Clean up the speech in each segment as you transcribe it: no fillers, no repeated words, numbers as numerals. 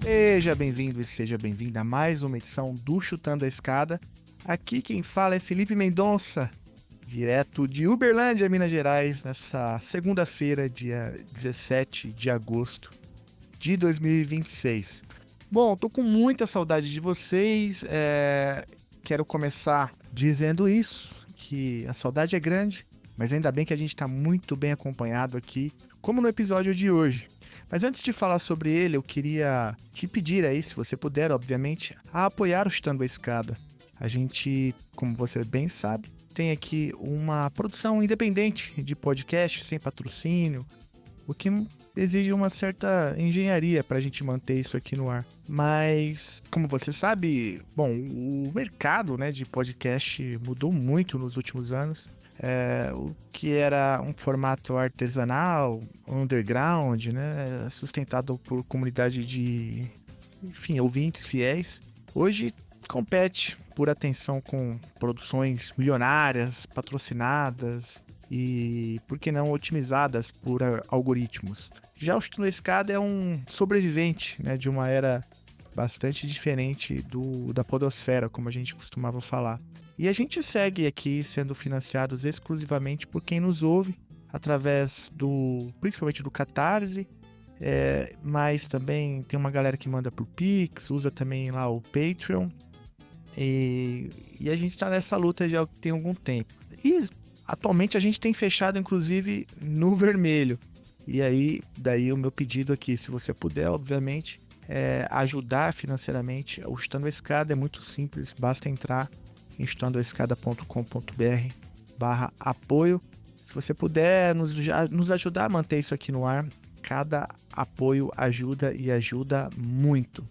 Seja bem-vindo e seja bem-vinda a mais uma edição do Chutando a Escada. Aqui quem fala é Felipe Mendonça, direto de Uberlândia, Minas Gerais, nessa segunda-feira, dia 17 de agosto de 2026. Bom, tô com muita saudade de vocês, quero começar dizendo isso, que a saudade é grande, mas ainda bem que a gente está muito bem acompanhado aqui, como no episódio de hoje. Mas antes de falar sobre ele, eu queria te pedir aí, se você puder, obviamente, a apoiar o Chutando a Escada. A gente, como você bem sabe, tem aqui uma produção independente de podcast, sem patrocínio, o que exige uma certa engenharia para a gente manter isso aqui no ar. Mas, como você sabe, bom, o mercado, né, de podcast mudou muito nos últimos anos. O que era um formato artesanal, underground, né, sustentado por comunidade de, enfim, ouvintes fiéis, hoje compete por atenção com produções milionárias, patrocinadas e, por que não, otimizadas por algoritmos. Já o Chutando a Escada é um sobrevivente, né, de uma era bastante diferente da podosfera, como a gente costumava falar. E a gente segue aqui sendo financiados exclusivamente por quem nos ouve, através principalmente do Catarse, mas também tem uma galera que manda por Pix, usa também lá o Patreon, e a gente está nessa luta já tem algum tempo. E atualmente a gente tem fechado, inclusive, no vermelho. E aí, daí o meu pedido aqui, se você puder, obviamente, ajudar financeiramente. O Chutando a Escada é muito simples, basta entrar em chutandoaescada.com.br/apoio. Se você puder nos ajudar a manter isso aqui no ar, cada apoio ajuda e ajuda muito.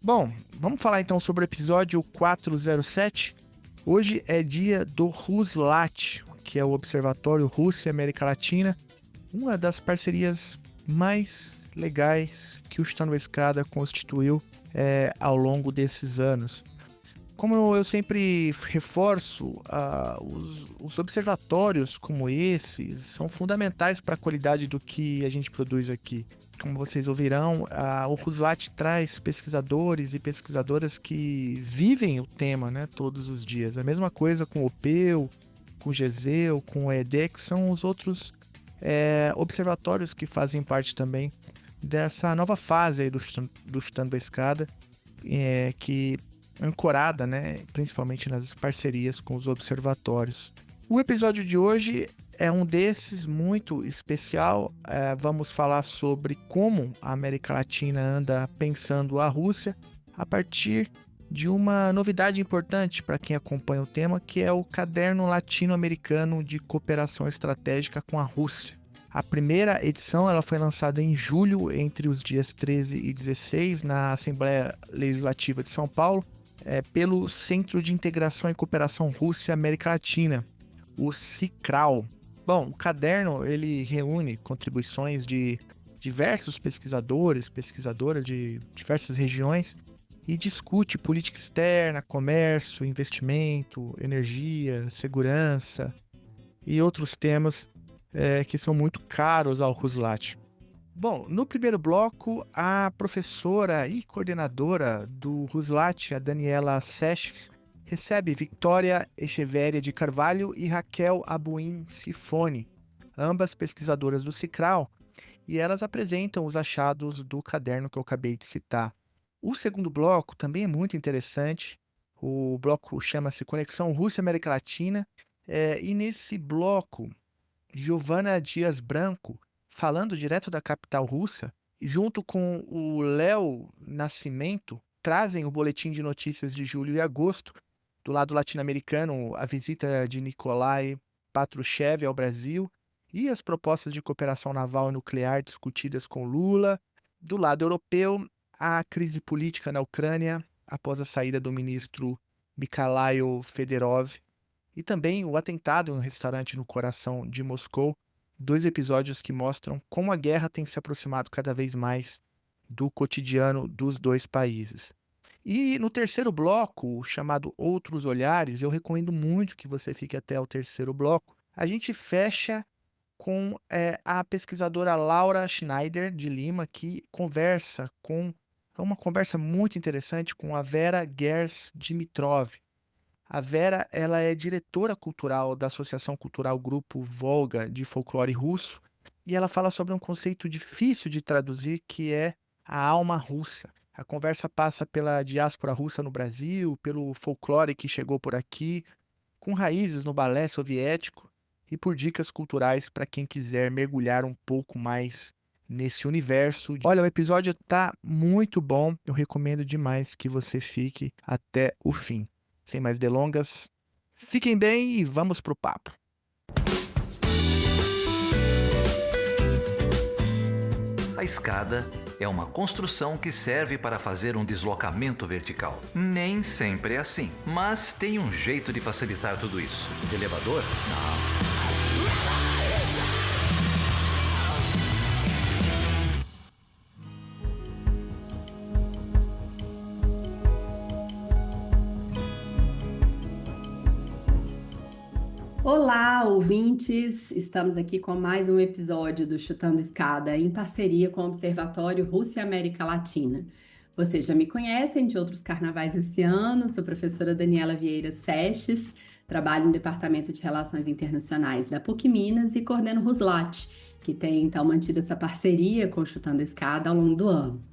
Bom, vamos falar então sobre o episódio 407. Hoje é dia do RusLat, que é o Observatório Rússia e América Latina, uma das parcerias mais legais que o Chutando a Escada constituiu ao longo desses anos. Como eu sempre reforço, os observatórios como esses são fundamentais para a qualidade do que a gente produz aqui. Como vocês ouvirão, o RusLat traz pesquisadores e pesquisadoras que vivem o tema, né, todos os dias. A mesma coisa com o Peu, com o Geseu, com o ED, que são os outros observatórios que fazem parte também dessa nova fase aí do Chutando a Escada, que ancorada, né, principalmente nas parcerias com os observatórios. O episódio de hoje é um desses, muito especial. Vamos falar sobre como a América Latina anda pensando a Rússia a partir de uma novidade importante para quem acompanha o tema, que é o Caderno Latino-Americano de Cooperação Estratégica com a Rússia. A primeira edição ela foi lançada em julho, entre os dias 13 e 16, na Assembleia Legislativa de São Paulo, pelo Centro de Integração e Cooperação Rússia-América Latina, o CICRAL. Bom, o caderno ele reúne contribuições de diversos pesquisadoras de diversas regiões e discute política externa, comércio, investimento, energia, segurança e outros temas que são muito caros ao RusLat. Bom, no primeiro bloco, a professora e coordenadora do RusLat, a Daniela Sesches, recebe Victoria Echeverria de Carvalho e Raquel Abuin Sifone, ambas pesquisadoras do CICRAL, e elas apresentam os achados do caderno que eu acabei de citar. O segundo bloco também é muito interessante. O bloco chama-se Conexão Rússia-América Latina, e nesse bloco, Giovana Dias Branco, falando direto da capital russa, junto com o Léo Nascimento, trazem o boletim de notícias de julho e agosto. Do lado latino-americano, a visita de Nikolai Patrushev ao Brasil e as propostas de cooperação naval e nuclear discutidas com Lula. Do lado europeu, a crise política na Ucrânia após a saída do ministro Mikhail Fedorov e também o atentado em um restaurante no coração de Moscou, 2 episódios que mostram como a guerra tem se aproximado cada vez mais do cotidiano dos dois países. E no terceiro bloco, chamado Outros Olhares, eu recomendo muito que você fique até o terceiro bloco. A gente fecha com a pesquisadora Laura Schneider de Lima, que conversa com é uma conversa muito interessante com a Vera Gers Dimitrov. A Vera, ela é diretora cultural da Associação Cultural Grupo Volga de Folclore Russo, e ela fala sobre um conceito difícil de traduzir, que é a alma russa. A conversa passa pela diáspora russa no Brasil, pelo folclore que chegou por aqui, com raízes no balé soviético e por dicas culturais para quem quiser mergulhar um pouco mais nesse universo. Olha, o episódio tá muito bom, eu recomendo demais que você fique até o fim. Sem mais delongas, fiquem bem e vamos pro papo. A escada é uma construção que serve para fazer um deslocamento vertical. Nem sempre é assim, mas tem um jeito de facilitar tudo isso. Elevador? Não. Olá, ouvintes! Estamos aqui com mais um episódio do Chutando Escada em parceria com o Observatório Rússia e América Latina. Vocês já me conhecem de outros carnavais esse ano, sou a professora Daniela Vieira Sestes, trabalho no Departamento de Relações Internacionais da PUC Minas e coordeno o RUSLAT, que tem então mantido essa parceria com o Chutando Escada ao longo do ano.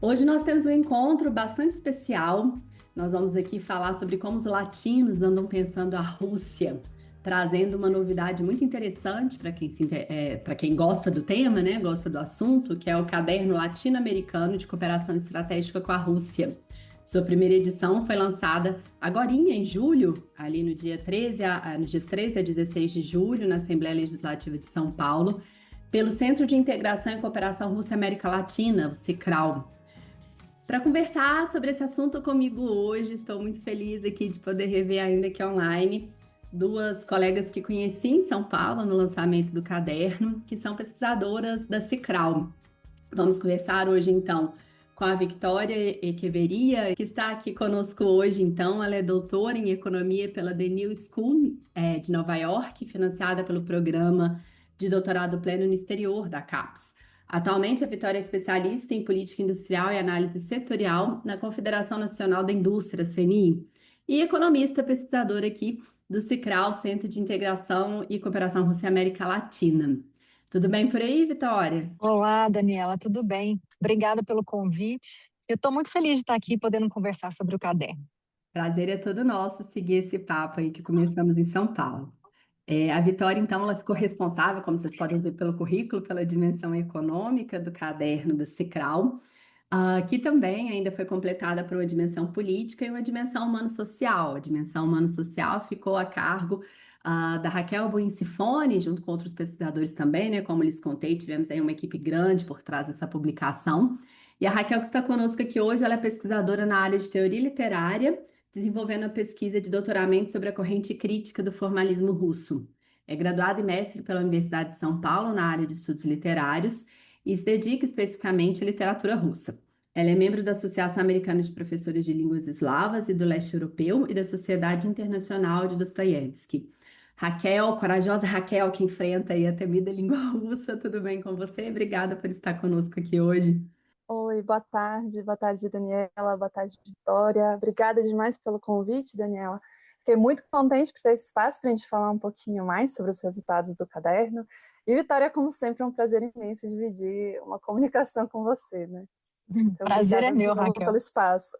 Hoje nós temos um encontro bastante especial. Nós vamos aqui falar sobre como os latinos andam pensando a Rússia, trazendo uma novidade muito interessante para quem gosta do tema, né? Gosta do assunto, que é o Caderno Latino-Americano de Cooperação Estratégica com a Rússia. Sua primeira edição foi lançada agorinha, em julho, ali no dia 13 nos dias 13 a 16 de julho, na Assembleia Legislativa de São Paulo, pelo Centro de Integração e Cooperação Rússia-América Latina, o CICRAL. Para conversar sobre esse assunto comigo hoje, estou muito feliz aqui de poder rever ainda aqui online duas colegas que conheci em São Paulo no lançamento do caderno, que são pesquisadoras da CICRAL. Vamos conversar hoje, então, com a Victoria Echeverria, que está aqui conosco hoje, então. Ela é doutora em Economia pela The New School de Nova York, financiada pelo Programa de Doutorado Pleno no Exterior da CAPES. Atualmente, a Vitória é especialista em Política Industrial e Análise Setorial na Confederação Nacional da Indústria, CNI, e economista pesquisadora aqui do CICRAL, Centro de Integração e Cooperação Rússia-América Latina. Tudo bem por aí, Vitória? Olá, Daniela, tudo bem? Obrigada pelo convite. Eu estou muito feliz de estar aqui podendo conversar sobre o caderno. Prazer é todo nosso seguir esse papo aí que começamos em São Paulo. A Vitória, então, ela ficou responsável, como vocês podem ver pelo currículo, pela dimensão econômica do caderno da CICRAL, que também ainda foi completada por uma dimensão política e uma dimensão humano-social. A dimensão humano-social ficou a cargo da Raquel Buincifone, junto com outros pesquisadores também, né? Como lhes contei, tivemos aí uma equipe grande por trás dessa publicação. E a Raquel, que está conosco aqui hoje, ela é pesquisadora na área de teoria literária, desenvolvendo a pesquisa de doutoramento sobre a corrente crítica do formalismo russo. É graduada e mestre pela Universidade de São Paulo na área de estudos literários e se dedica especificamente à literatura russa. Ela é membro da Associação Americana de Professores de Línguas Eslavas e do Leste Europeu e da Sociedade Internacional de Dostoiévski. Raquel, corajosa Raquel, que enfrenta aí a temida língua russa, tudo bem com você? Obrigada por estar conosco aqui hoje. Oi, boa tarde, Daniela, boa tarde, Vitória. Obrigada demais pelo convite, Daniela. Fiquei muito contente por ter esse espaço para a gente falar um pouquinho mais sobre os resultados do caderno. E, Vitória, como sempre, é um prazer imenso dividir uma comunicação com você, né? Então, Prazer é meu, de novo Raquel. pelo espaço.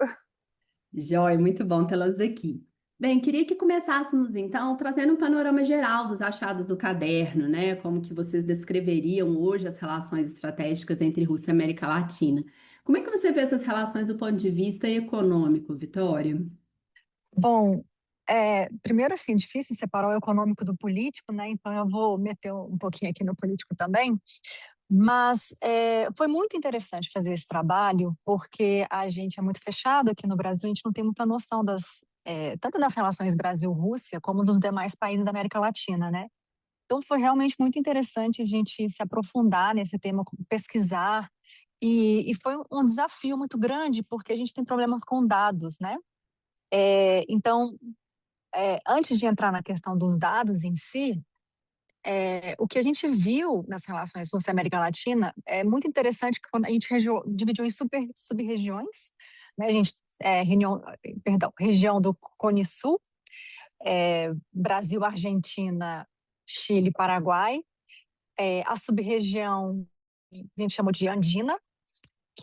Joia, muito bom tê-las aqui. Bem, queria que começássemos então trazendo um panorama geral dos achados do caderno, né? Como que vocês descreveriam hoje as relações estratégicas entre Rússia e América Latina. Como é que você vê essas relações do ponto de vista econômico, Vitória? Bom, primeiro assim, difícil separar o econômico do político, né? Então eu vou meter um pouquinho aqui no político também. Mas foi muito interessante fazer esse trabalho, porque a gente é muito fechado aqui no Brasil, a gente não tem muita noção tanto das relações Brasil-Rússia, como dos demais países da América Latina, né? Então foi realmente muito interessante a gente se aprofundar nesse tema, pesquisar, e foi um desafio muito grande, porque a gente tem problemas com dados, né? Então, antes de entrar na questão dos dados em si, o que a gente viu nas relações Rússia-América Latina é muito interessante que quando a gente dividiu em sub-regiões, né? A gente, região do Cone Sul, Brasil, Argentina, Chile, Paraguai, a sub-região a gente chamou de Andina,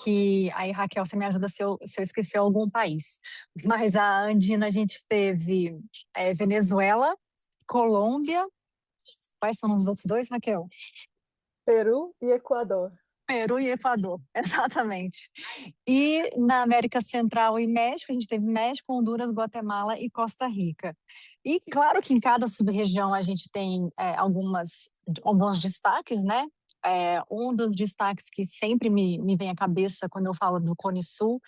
que aí, Raquel, você me ajuda se eu esqueci algum país. Mas a Andina a gente teve Venezuela, Colômbia. Quais são os outros dois, Raquel? Peru e Equador. Peru e Equador, exatamente. E na América Central e México, a gente teve México, Honduras, Guatemala e Costa Rica. E claro que em cada sub-região a gente tem alguns destaques, né? Um dos destaques que sempre me vem à cabeça quando eu falo do Cone Sul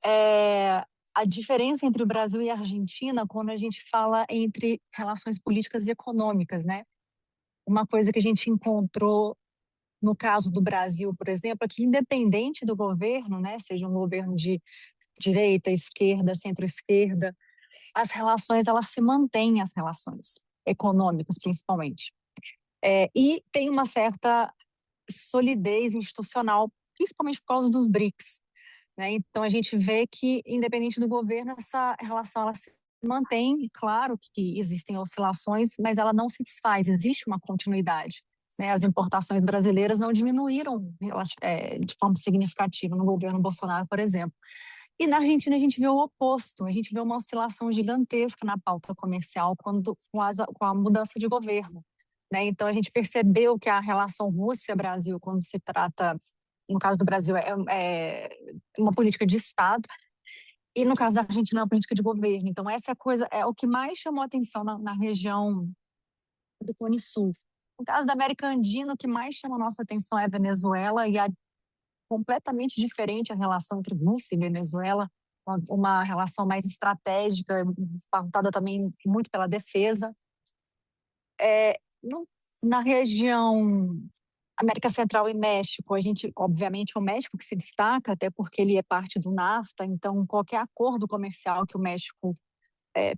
é a diferença entre o Brasil e a Argentina quando a gente fala entre relações políticas e econômicas, né? Uma coisa que a gente encontrou no caso do Brasil, por exemplo, é que independente do governo, né, seja um governo de direita, esquerda, centro-esquerda, as relações, elas se mantêm, as relações econômicas, principalmente. E tem uma certa solidez institucional, principalmente por causa dos BRICS, né? Então, a gente vê que, independente do governo, essa relação ela se mantém. Claro que existem oscilações, mas ela não se desfaz, existe uma continuidade, né? As importações brasileiras não diminuíram de forma significativa no governo Bolsonaro, por exemplo. E na Argentina a gente vê o oposto, a gente vê uma oscilação gigantesca na pauta comercial com a mudança de governo, né? Então a gente percebeu que a relação Rússia-Brasil, quando se trata, no caso do Brasil, é uma política de Estado, e no caso da Argentina é uma política de governo. Então essa coisa é o que mais chamou a atenção na região do Cone Sul. No caso da América Andina, o que mais chama a nossa atenção é a Venezuela e completamente diferente a relação entre Rússia e Venezuela, uma relação mais estratégica, pautada também muito pela defesa. Na região América Central e México, a gente, obviamente, o México que se destaca, até porque ele é parte do NAFTA, então qualquer acordo comercial que o México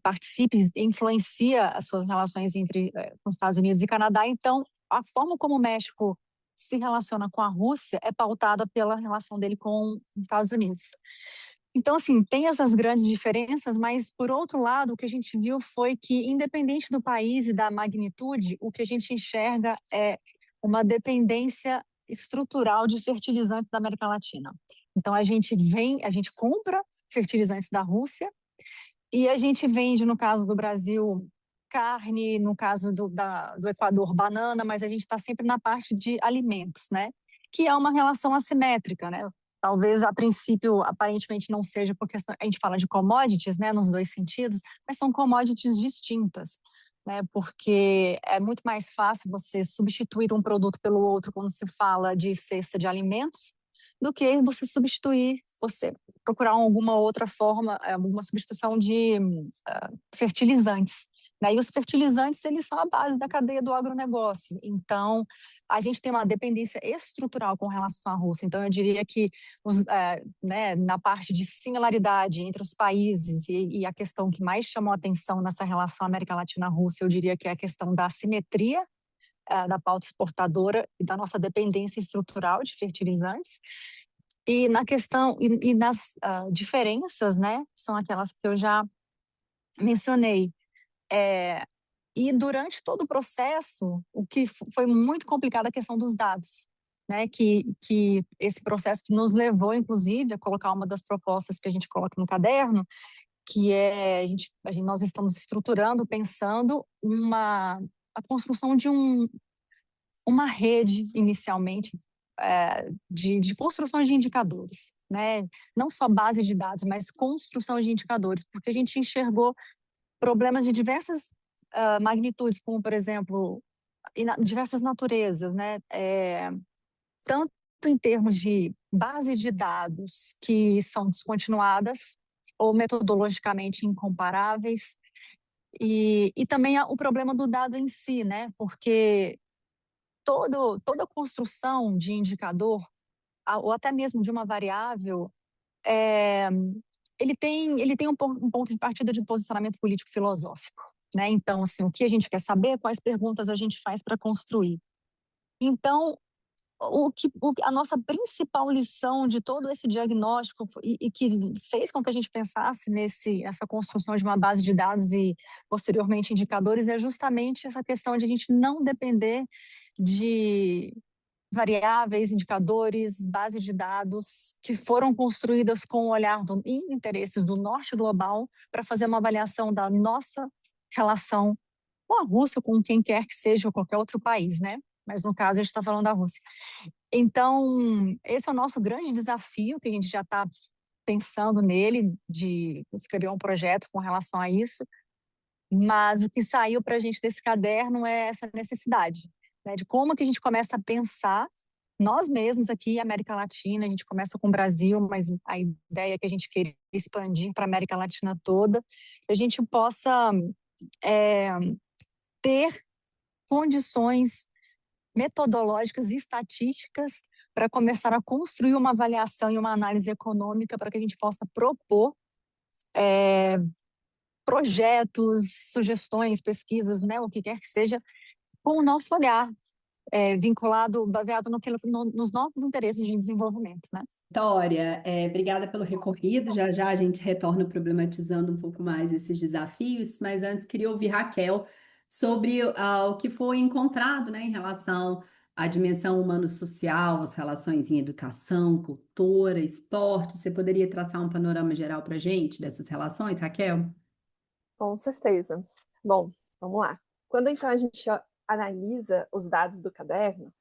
participe influencia as suas relações com os Estados Unidos e Canadá. Então, a forma como o México se relaciona com a Rússia é pautada pela relação dele com os Estados Unidos. Então, assim, tem essas grandes diferenças, mas, por outro lado, o que a gente viu foi que, independente do país e da magnitude, o que a gente enxerga é uma dependência estrutural de fertilizantes da América Latina. Então, a gente compra fertilizantes da Rússia e a gente vende, no caso do Brasil, carne, no caso do Equador, banana, mas a gente está sempre na parte de alimentos, né? Que é uma relação assimétrica, né? Talvez, a princípio, aparentemente não seja, porque a gente fala de commodities, né, nos dois sentidos, mas são commodities distintas, né? Porque é muito mais fácil você substituir um produto pelo outro quando se fala de cesta de alimentos, do que você procurar alguma outra forma, alguma substituição de fertilizantes, né? E os fertilizantes, eles são a base da cadeia do agronegócio. Então, a gente tem uma dependência estrutural com relação à Rússia. Então, eu diria que né, na parte de similaridade entre os países e a questão que mais chamou a atenção nessa relação América Latina-Rússia, eu diria que é a questão da assimetria da pauta exportadora e da nossa dependência estrutural de fertilizantes. E na questão e nas diferenças, né, são aquelas que eu já mencionei. E durante todo o processo, o que foi muito complicado é a questão dos dados, né, que esse processo que nos levou, inclusive, a colocar uma das propostas que a gente coloca no caderno, que é nós estamos estruturando, pensando a construção de uma rede, inicialmente, de construções de indicadores, né? Não só base de dados, mas construção de indicadores, porque a gente enxergou problemas de diversas magnitudes, como, por exemplo, diversas naturezas, né? Tanto em termos de base de dados que são descontinuadas ou metodologicamente incomparáveis, e também o problema do dado em si, né? Porque toda construção de indicador, ou até mesmo de uma variável, ele tem um ponto de partida de posicionamento político-filosófico. né? Então, assim, o que a gente quer saber, quais perguntas a gente faz para construir. Então, a nossa principal lição de todo esse diagnóstico e que fez com que a gente pensasse nessa construção de uma base de dados e, posteriormente, indicadores, é justamente essa questão de a gente não depender de variáveis, indicadores, bases de dados que foram construídas com o olhar e interesses do norte global para fazer uma avaliação da nossa relação com a Rússia, com quem quer que seja, ou qualquer outro país, né? Mas no caso a gente está falando da Rússia. Então, esse é o nosso grande desafio, que a gente já está pensando nele, de escrever um projeto com relação a isso, mas o que saiu para a gente desse caderno é essa necessidade, né, de como que a gente começa a pensar nós mesmos aqui, América Latina, a gente começa com o Brasil, mas a ideia é que a gente queira expandir para a América Latina toda, que a gente possa ter condições metodológicas e estatísticas para começar a construir uma avaliação e uma análise econômica para que a gente possa propor projetos, sugestões, pesquisas, né, o que quer que seja, com o nosso olhar, vinculado, baseado nos nossos interesses de desenvolvimento, né? Vitória, obrigada pelo recorrido. Já já a gente retorna problematizando um pouco mais esses desafios, mas antes queria ouvir Raquel sobre o que foi encontrado, né, em relação à dimensão humano-social, as relações em educação, cultura, esporte. Você poderia traçar um panorama geral para a gente dessas relações, Raquel? Com certeza. Bom, vamos lá. Quando então a gente analisa os dados do caderno,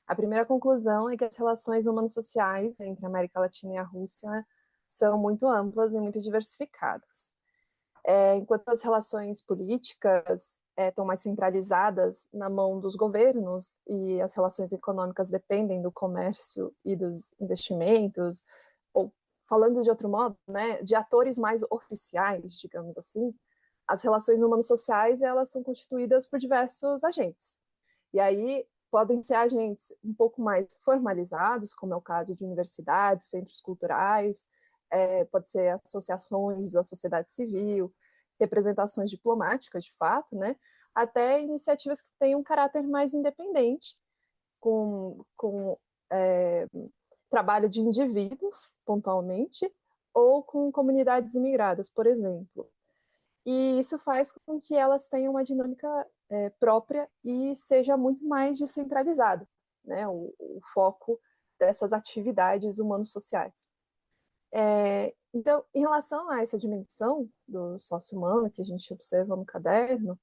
a primeira conclusão é que as relações humanos-sociais entre a América Latina e a Rússia são muito amplas e muito diversificadas. Enquanto as relações políticas estão mais centralizadas na mão dos governos e as relações econômicas dependem do comércio e dos investimentos, ou falando de outro modo, né, de atores mais oficiais, digamos assim, as relações humanos-sociais elas são constituídas por diversos agentes. E aí podem ser agentes um pouco mais formalizados, como é o caso de universidades, centros culturais, pode ser associações da sociedade civil, representações diplomáticas, de fato, né? Até iniciativas que têm um caráter mais independente, com trabalho de indivíduos, pontualmente, ou com comunidades imigradas, por exemplo. E isso faz com que elas tenham uma dinâmica própria e seja muito mais descentralizada, né? O foco dessas atividades humanos-sociais. Então, em relação a essa dimensão do sócio humano que a gente observa no caderno,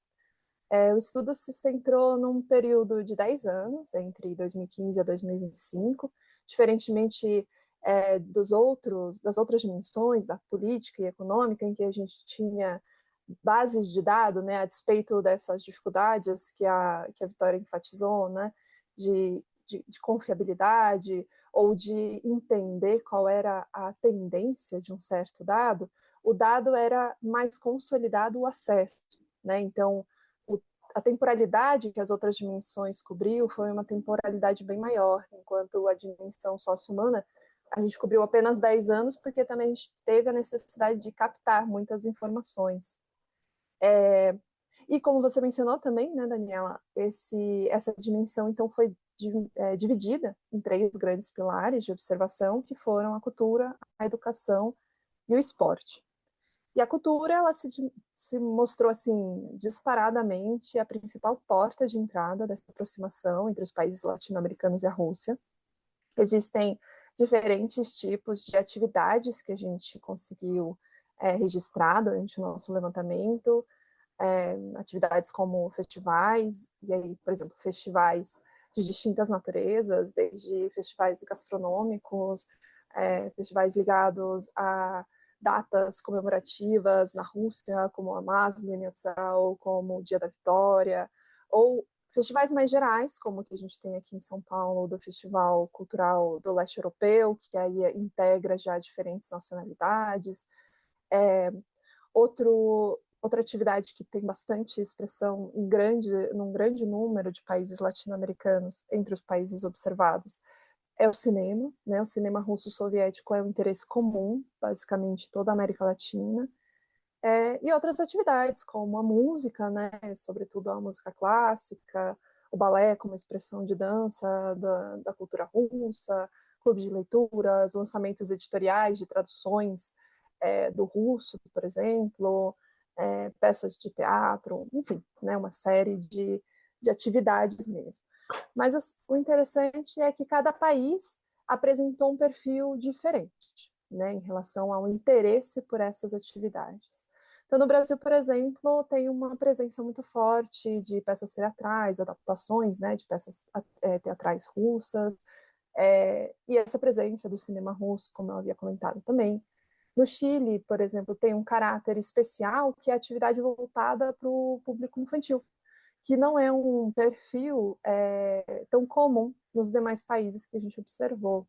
o estudo se centrou num período de 10 anos, entre 2015 a 2025, diferentemente das outras dimensões, da política e econômica, em que a gente tinha bases de dados, né, a despeito dessas dificuldades que a Vitória enfatizou, né, de confiabilidade ou de entender qual era a tendência de um certo dado, o dado era mais consolidado o acesso, né? Então, a temporalidade que as outras dimensões cobriu foi uma temporalidade bem maior, enquanto a dimensão sócio-humana a gente cobriu apenas 10 anos, porque também a gente teve a necessidade de captar muitas informações. E como você mencionou também, né, Daniela, essa dimensão então foi dividida em 3 grandes pilares de observação, que foram a cultura, a educação e o esporte. E a cultura, ela se mostrou, assim, disparadamente a principal porta de entrada dessa aproximação entre os países latino-americanos e a Rússia. Existem diferentes tipos de atividades que a gente conseguiu registrar durante o nosso levantamento, atividades como festivais, e aí, por exemplo, festivais de distintas naturezas, desde festivais gastronômicos, festivais ligados a datas comemorativas na Rússia, como a Maslenitsa, ou como o Dia da Vitória, ou festivais mais gerais, como o que a gente tem aqui em São Paulo, do Festival Cultural do Leste Europeu, que aí integra já diferentes nacionalidades. Outra atividade que tem bastante expressão num grande número de países latino-americanos, entre os países observados, é o cinema, né? O cinema russo-soviético é um interesse comum, basicamente, toda a América Latina. e outras atividades, como a música, né, sobretudo a música clássica, o balé como expressão de dança da cultura russa, clubes de leituras, lançamentos editoriais de traduções do russo, por exemplo, peças de teatro, enfim, né, uma série de atividades mesmo. Mas o interessante é que cada país apresentou um perfil diferente, né, em relação ao interesse por essas atividades. Então, no Brasil, por exemplo, tem uma presença muito forte de peças teatrais, adaptações, né, de peças teatrais russas, e essa presença do cinema russo, como eu havia comentado também. No Chile, por exemplo, tem um caráter especial que é a atividade voltada para o público infantil, que não é um perfil tão comum nos demais países que a gente observou.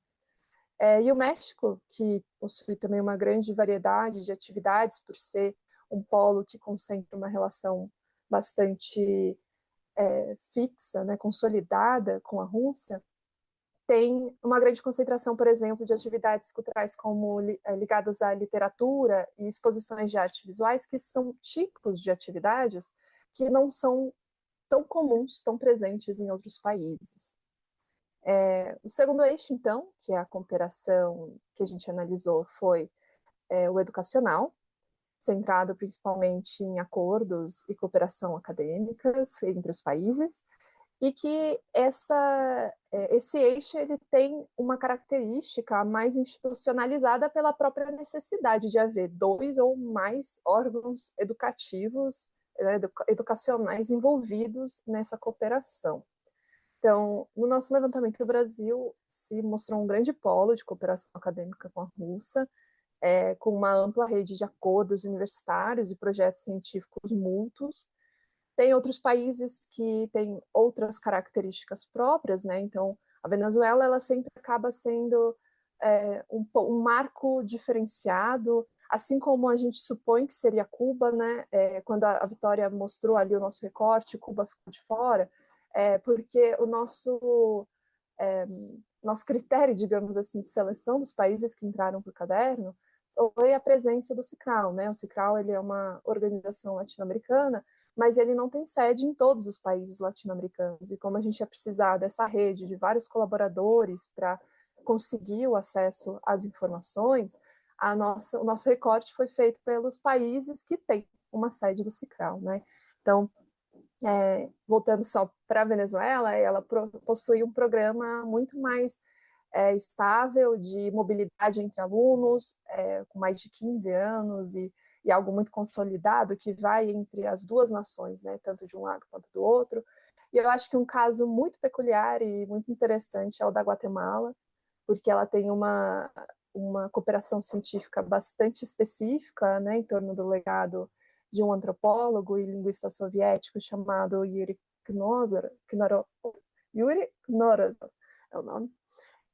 E o México, que possui também uma grande variedade de atividades, por ser um polo que concentra uma relação bastante fixa, né, consolidada com a Rússia, tem uma grande concentração, por exemplo, de atividades culturais como ligadas à literatura e exposições de artes visuais, que são tipos de atividades que não são tão comuns, tão presentes em outros países. O segundo eixo, então, que é a cooperação que a gente analisou, foi o educacional, centrado principalmente em acordos e cooperação acadêmicas entre os países, e que esse eixo ele tem uma característica mais institucionalizada pela própria necessidade de haver 2 ou mais órgãos educativos, educacionais envolvidos nessa cooperação. Então, no nosso levantamento, o Brasil se mostrou um grande polo de cooperação acadêmica com a Rússia, com uma ampla rede de acordos universitários e projetos científicos mútuos. Tem outros países que têm outras características próprias, né? Então, a Venezuela ela sempre acaba sendo um marco diferenciado, assim como a gente supõe que seria Cuba, né? Quando a Vitória mostrou ali o nosso recorte, Cuba ficou de fora, porque o nosso critério, digamos assim, de seleção dos países que entraram para o caderno foi a presença do CICRAL, né? O CICRAL ele é uma organização latino-americana, mas ele não tem sede em todos os países latino-americanos. E como a gente ia precisar dessa rede de vários colaboradores para conseguir o acesso às informações, o nosso recorte foi feito pelos países que têm uma sede do CICRAL, né? Então, voltando só para a Venezuela, ela possui um programa muito mais estável de mobilidade entre alunos, com mais de 15 anos e algo muito consolidado que vai entre as duas nações, né, tanto de um lado quanto do outro. E eu acho que um caso muito peculiar e muito interessante é o da Guatemala, porque ela tem uma cooperação científica bastante específica, né, em torno do legado de um antropólogo e linguista soviético chamado Yuri Knorozov, é o nome,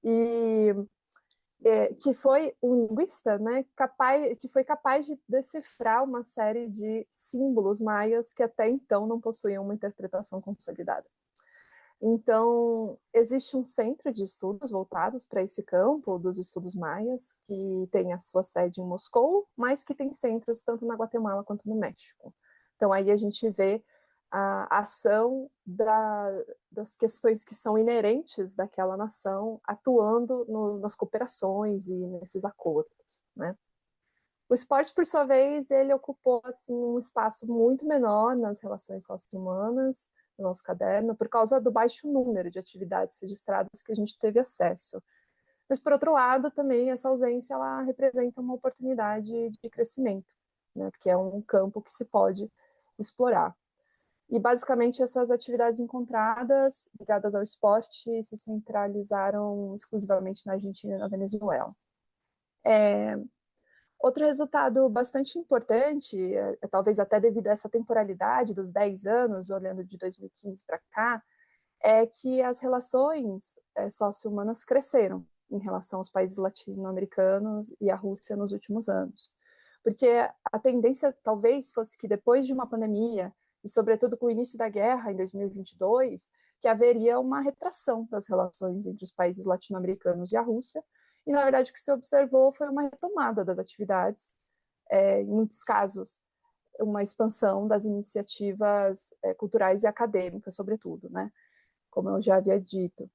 e que foi um linguista, né, que foi capaz de decifrar uma série de símbolos maias que até então não possuíam uma interpretação consolidada. Então, existe um centro de estudos voltados para esse campo dos estudos maias, que tem a sua sede em Moscou, mas que tem centros tanto na Guatemala quanto no México. Então, aí a gente vê a ação das questões que são inerentes daquela nação atuando nas cooperações e nesses acordos, né? O esporte, por sua vez, ele ocupou assim, um espaço muito menor nas relações socio-humanas, no nosso caderno, por causa do baixo número de atividades registradas que a gente teve acesso. Mas, por outro lado, também essa ausência ela representa uma oportunidade de crescimento, né? Porque é um campo que se pode explorar. E, basicamente, essas atividades encontradas, ligadas ao esporte, se centralizaram exclusivamente na Argentina e na Venezuela. Outro resultado bastante importante, talvez até devido a essa temporalidade dos 10 anos, olhando de 2015 para cá, é que as relações socio-humanas cresceram em relação aos países latino-americanos e à Rússia nos últimos anos. Porque a tendência talvez fosse que depois de uma pandemia, e sobretudo com o início da guerra em 2022, que haveria uma retração das relações entre os países latino-americanos e a Rússia, e na verdade o que se observou foi uma retomada das atividades, em muitos casos uma expansão das iniciativas culturais e acadêmicas, sobretudo, né? Como eu já havia dito.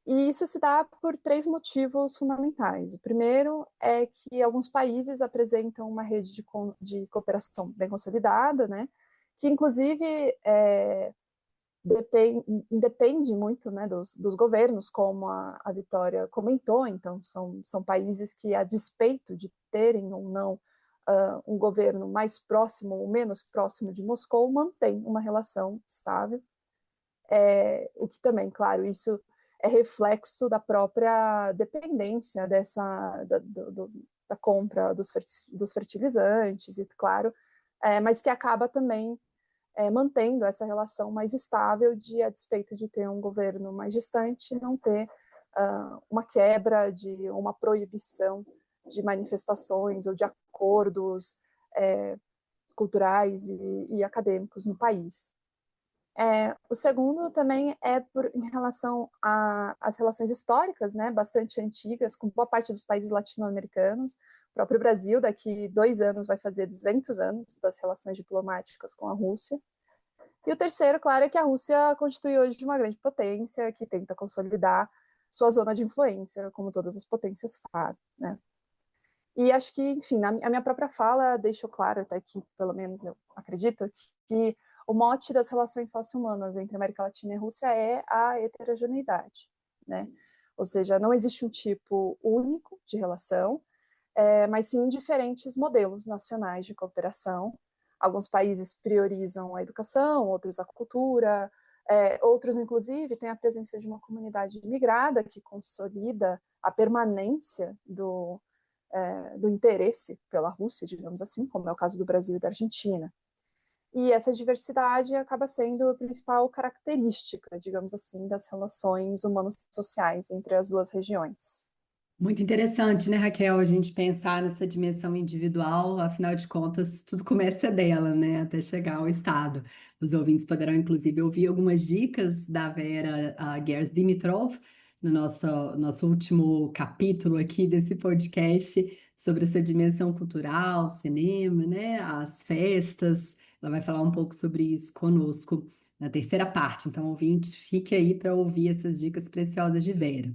E isso se dá por 3 motivos fundamentais. O primeiro é que alguns países apresentam uma rede de cooperação bem consolidada, né? Que, inclusive, depende muito, né, dos governos, como a Vitória comentou. Então, são países que, a despeito de terem ou não um governo mais próximo ou menos próximo de Moscou, mantém uma relação estável. O que também, claro, isso é reflexo da própria dependência da compra dos fertilizantes, e claro, mas que acaba também mantendo essa relação mais estável, a despeito de ter um governo mais distante, não ter uma quebra, uma proibição de manifestações ou de acordos culturais e acadêmicos no país. O segundo também em relação às relações históricas, né, bastante antigas, com boa parte dos países latino-americanos. O próprio Brasil, daqui 2 anos, vai fazer 200 anos das relações diplomáticas com a Rússia. E o terceiro, claro, é que a Rússia constitui hoje uma grande potência que tenta consolidar sua zona de influência, como todas as potências fazem, né? E acho que, enfim, a minha própria fala deixou claro, até que, pelo menos eu acredito, que o mote das relações socio-humanas entre América Latina e Rússia é a heterogeneidade, né? Ou seja, não existe um tipo único de relação, mas sim diferentes modelos nacionais de cooperação. Alguns países priorizam a educação, outros a cultura, outros, inclusive, têm a presença de uma comunidade imigrada que consolida a permanência do interesse pela Rússia, digamos assim, como é o caso do Brasil e da Argentina. E essa diversidade acaba sendo a principal característica, digamos assim, das relações humanos-sociais entre as duas regiões. Muito interessante, né, Raquel, a gente pensar nessa dimensão individual, afinal de contas, tudo começa dela, né, até chegar ao Estado. Os ouvintes poderão, inclusive, ouvir algumas dicas da Vera Gers Dimitrov no nosso último capítulo aqui desse podcast sobre essa dimensão cultural, cinema, né, as festas. Ela vai falar um pouco sobre isso conosco na terceira parte. Então, ouvinte, fique aí para ouvir essas dicas preciosas de Vera.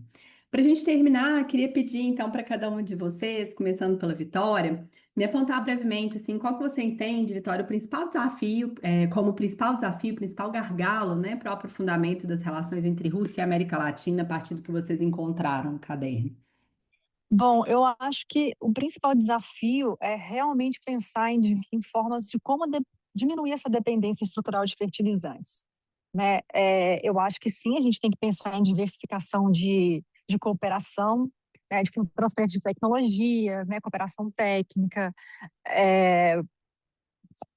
Para a gente terminar, queria pedir então para cada um de vocês, começando pela Vitória, me apontar brevemente assim, qual que você entende, Vitória, o principal desafio, como principal desafio, principal gargalo, né, para o aprofundamento das relações entre Rússia e América Latina, a partir do que vocês encontraram no caderno. Bom, eu acho que o principal desafio é realmente pensar em formas de como diminuir essa dependência estrutural de fertilizantes, né? Eu acho que sim, a gente tem que pensar em diversificação de cooperação, né, de transferência de tecnologia, né, cooperação técnica,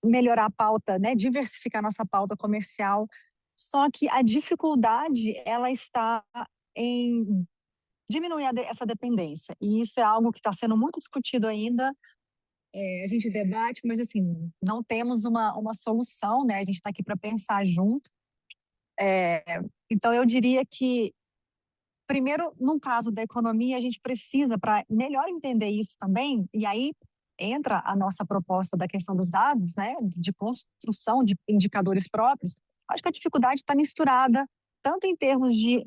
melhorar a pauta, né, diversificar nossa pauta comercial. Só que a dificuldade, ela está em diminuir essa dependência. E isso é algo que está sendo muito discutido ainda. A gente debate, mas assim, não temos uma solução, né? A gente está aqui para pensar junto. Então, eu diria que, primeiro, no caso da economia, a gente precisa, para melhor entender isso também, e aí entra a nossa proposta da questão dos dados, né? De construção de indicadores próprios. Acho que a dificuldade está misturada, tanto em termos de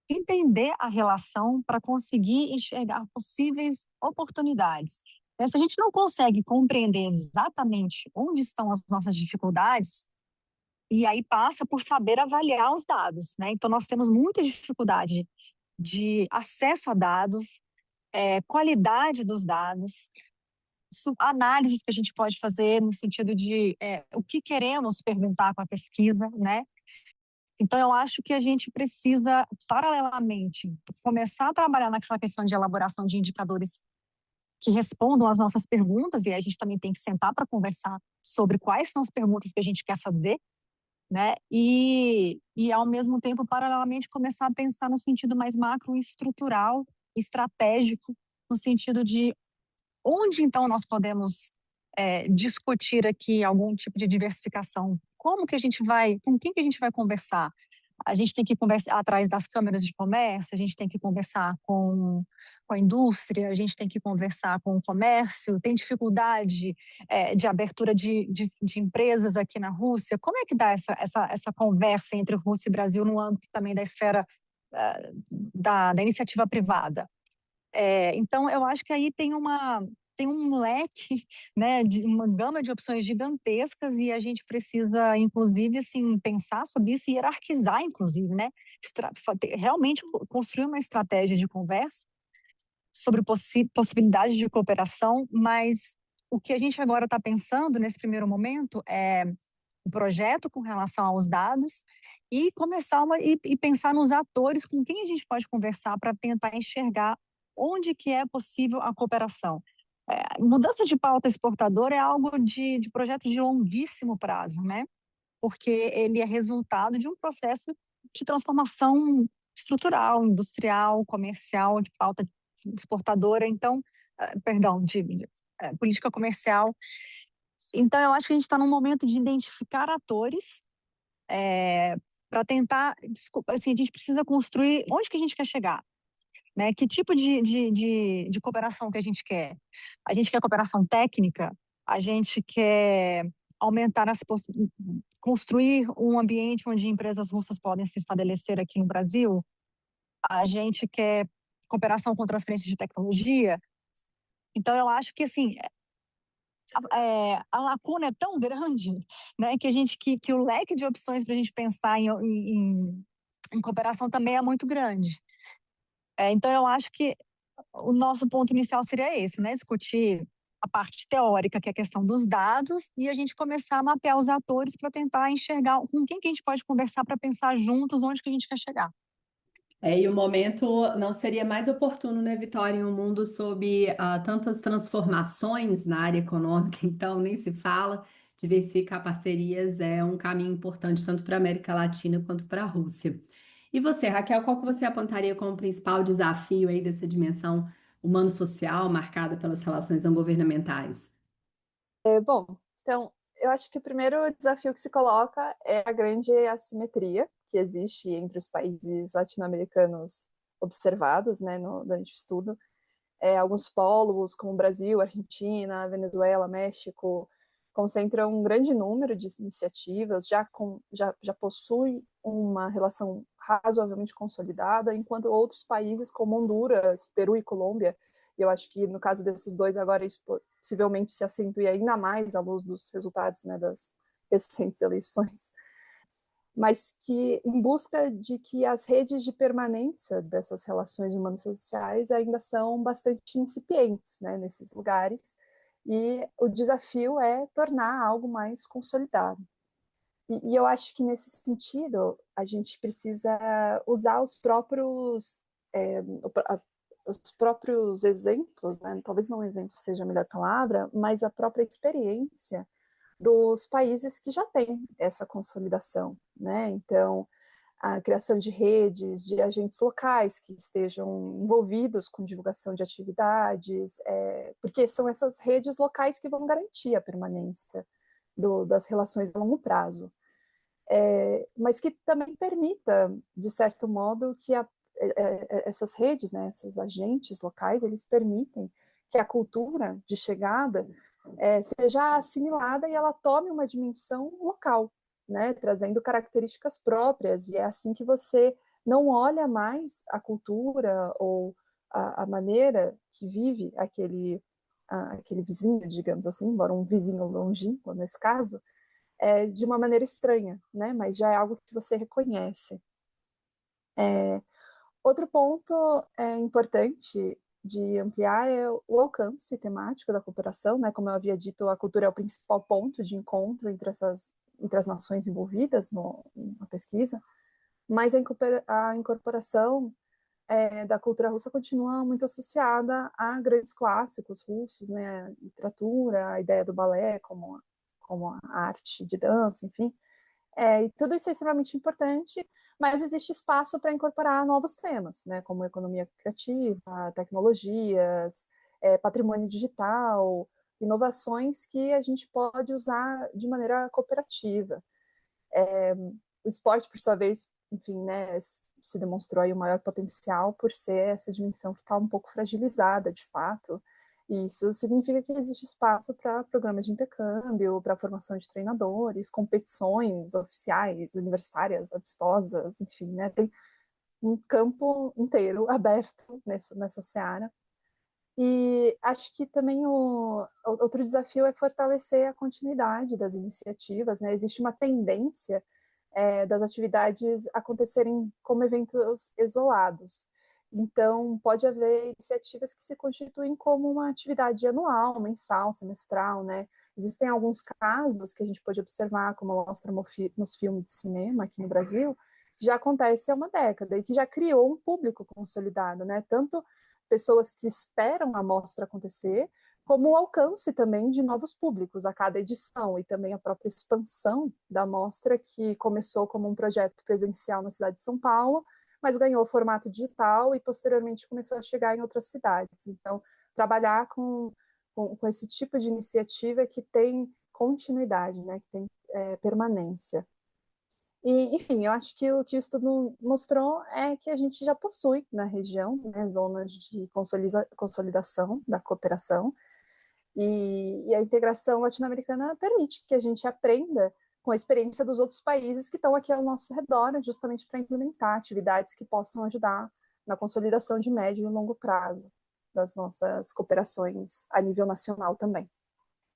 entender a relação para conseguir enxergar possíveis oportunidades. Se a gente não consegue compreender exatamente onde estão as nossas dificuldades, e aí passa por saber avaliar os dados, né? Então, nós temos muita dificuldade de acesso a dados, qualidade dos dados, análises que a gente pode fazer no sentido de o que queremos perguntar com a pesquisa, né? Então, eu acho que a gente precisa, paralelamente, começar a trabalhar naquela questão de elaboração de indicadores que respondam às nossas perguntas, e aí a gente também tem que sentar para conversar sobre quais são as perguntas que a gente quer fazer, né? E ao mesmo tempo, paralelamente, começar a pensar no sentido mais macro e estrutural, estratégico, no sentido de onde, então, nós podemos discutir aqui algum tipo de diversificação. Como que a gente vai, com quem que a gente vai conversar? A gente tem que conversar atrás das câmeras de comércio, a gente tem que conversar com a indústria, a gente tem que conversar com o comércio, tem dificuldade de abertura de empresas aqui na Rússia. Como é que dá essa conversa entre Rússia e Brasil no âmbito também da esfera da iniciativa privada? Então, eu acho que aí tem um leque, né, de uma gama de opções gigantescas e a gente precisa, inclusive, assim, pensar sobre isso e hierarquizar, inclusive, né, realmente construir uma estratégia de conversa sobre possibilidades de cooperação, mas o que a gente agora está pensando nesse primeiro momento é o projeto com relação aos dados e começar e pensar nos atores com quem a gente pode conversar para tentar enxergar onde que é possível a cooperação. Mudança de pauta exportadora é algo de projeto de longuíssimo prazo, né? Porque ele é resultado de um processo de transformação estrutural, industrial, comercial, de pauta exportadora, então, perdão, de política comercial. Então, eu acho que a gente está num momento de identificar atores para tentar, assim, a gente precisa construir onde que a gente quer chegar, né? Que tipo de cooperação que a gente quer? A gente quer cooperação técnica? A gente quer aumentar construir um ambiente onde empresas russas podem se estabelecer aqui no Brasil? A gente quer cooperação com transferência de tecnologia? Então, eu acho que, assim, a lacuna é tão grande, né, que o leque de opções para a gente pensar em cooperação também é muito grande. Então, eu acho que o nosso ponto inicial seria esse, né, discutir a parte teórica, que é a questão dos dados, e a gente começar a mapear os atores para tentar enxergar com quem que a gente pode conversar para pensar juntos onde que a gente quer chegar. E o momento não seria mais oportuno, né, Vitória, em um mundo sob tantas transformações na área econômica, então nem se fala. Diversificar parcerias é um caminho importante tanto para a América Latina quanto para a Rússia. E você, Raquel, qual que você apontaria como principal desafio aí dessa dimensão humano-social marcada pelas relações não governamentais? Bom, então, eu acho que o primeiro desafio que se coloca é a grande assimetria que existe entre os países latino-americanos observados, né, durante o estudo. Alguns polos, como Brasil, Argentina, Venezuela, México, concentram um grande número de iniciativas, já possui uma relação razoavelmente consolidada, enquanto outros países, como Honduras, Peru e Colômbia, e eu acho que no caso desses dois agora isso possivelmente se acentue ainda mais à luz dos resultados, né, das recentes eleições, mas que em busca de que as redes de permanência dessas relações humanas sociais ainda são bastante incipientes, né, nesses lugares, e o desafio é tornar algo mais consolidado. E eu acho que nesse sentido a gente precisa usar os próprios exemplos, né? Talvez não exemplo seja a melhor palavra, mas a própria experiência dos países que já têm essa consolidação, né? Então, a criação de redes, de agentes locais que estejam envolvidos com divulgação de atividades, porque são essas redes locais que vão garantir a permanência das relações a longo prazo. Mas que também permita, de certo modo, que essas redes, né, esses agentes locais, eles permitem que a cultura de chegada seja assimilada e ela tome uma dimensão local, né, trazendo características próprias, e é assim que você não olha mais a cultura ou a maneira que vive aquele vizinho, digamos assim, embora um vizinho longínquo nesse caso, de uma maneira estranha, né, mas já é algo que você reconhece. Outro ponto importante de ampliar é o alcance temático da cooperação, né? Como eu havia dito, a cultura é o principal ponto de encontro entre as nações envolvidas na pesquisa, mas a incorporação da cultura russa continua muito associada a grandes clássicos russos, né? A literatura, a ideia do balé como a arte de dança, enfim. E tudo isso é extremamente importante, mas existe espaço para incorporar novos temas, né, como economia criativa, tecnologias, patrimônio digital, inovações que a gente pode usar de maneira cooperativa. O esporte, por sua vez, enfim, né, se demonstrou aí o maior potencial por ser essa dimensão que está um pouco fragilizada, de fato. E isso significa que existe espaço para programas de intercâmbio, para formação de treinadores, competições oficiais, universitárias, amistosas, enfim, né, tem um campo inteiro aberto nessa seara. E acho que também outro desafio é fortalecer a continuidade das iniciativas, né? Existe uma tendência das atividades acontecerem como eventos isolados. Então, pode haver iniciativas que se constituem como uma atividade anual, mensal, semestral, né? Existem alguns casos que a gente pode observar, como mostra nos filmes de cinema aqui no Brasil, que já acontece há uma década e que já criou um público consolidado, né? Tanto pessoas que esperam a mostra acontecer, como o alcance também de novos públicos a cada edição e também a própria expansão da mostra, que começou como um projeto presencial na cidade de São Paulo, mas ganhou formato digital e posteriormente começou a chegar em outras cidades. Então, trabalhar com esse tipo de iniciativa que tem continuidade, né, que tem permanência. E, enfim, eu acho que o que o estudo mostrou é que a gente já possui na região, né, zonas de consolidação da cooperação, e a integração latino-americana permite que a gente aprenda com a experiência dos outros países que estão aqui ao nosso redor, justamente para implementar atividades que possam ajudar na consolidação de médio e longo prazo das nossas cooperações a nível nacional também.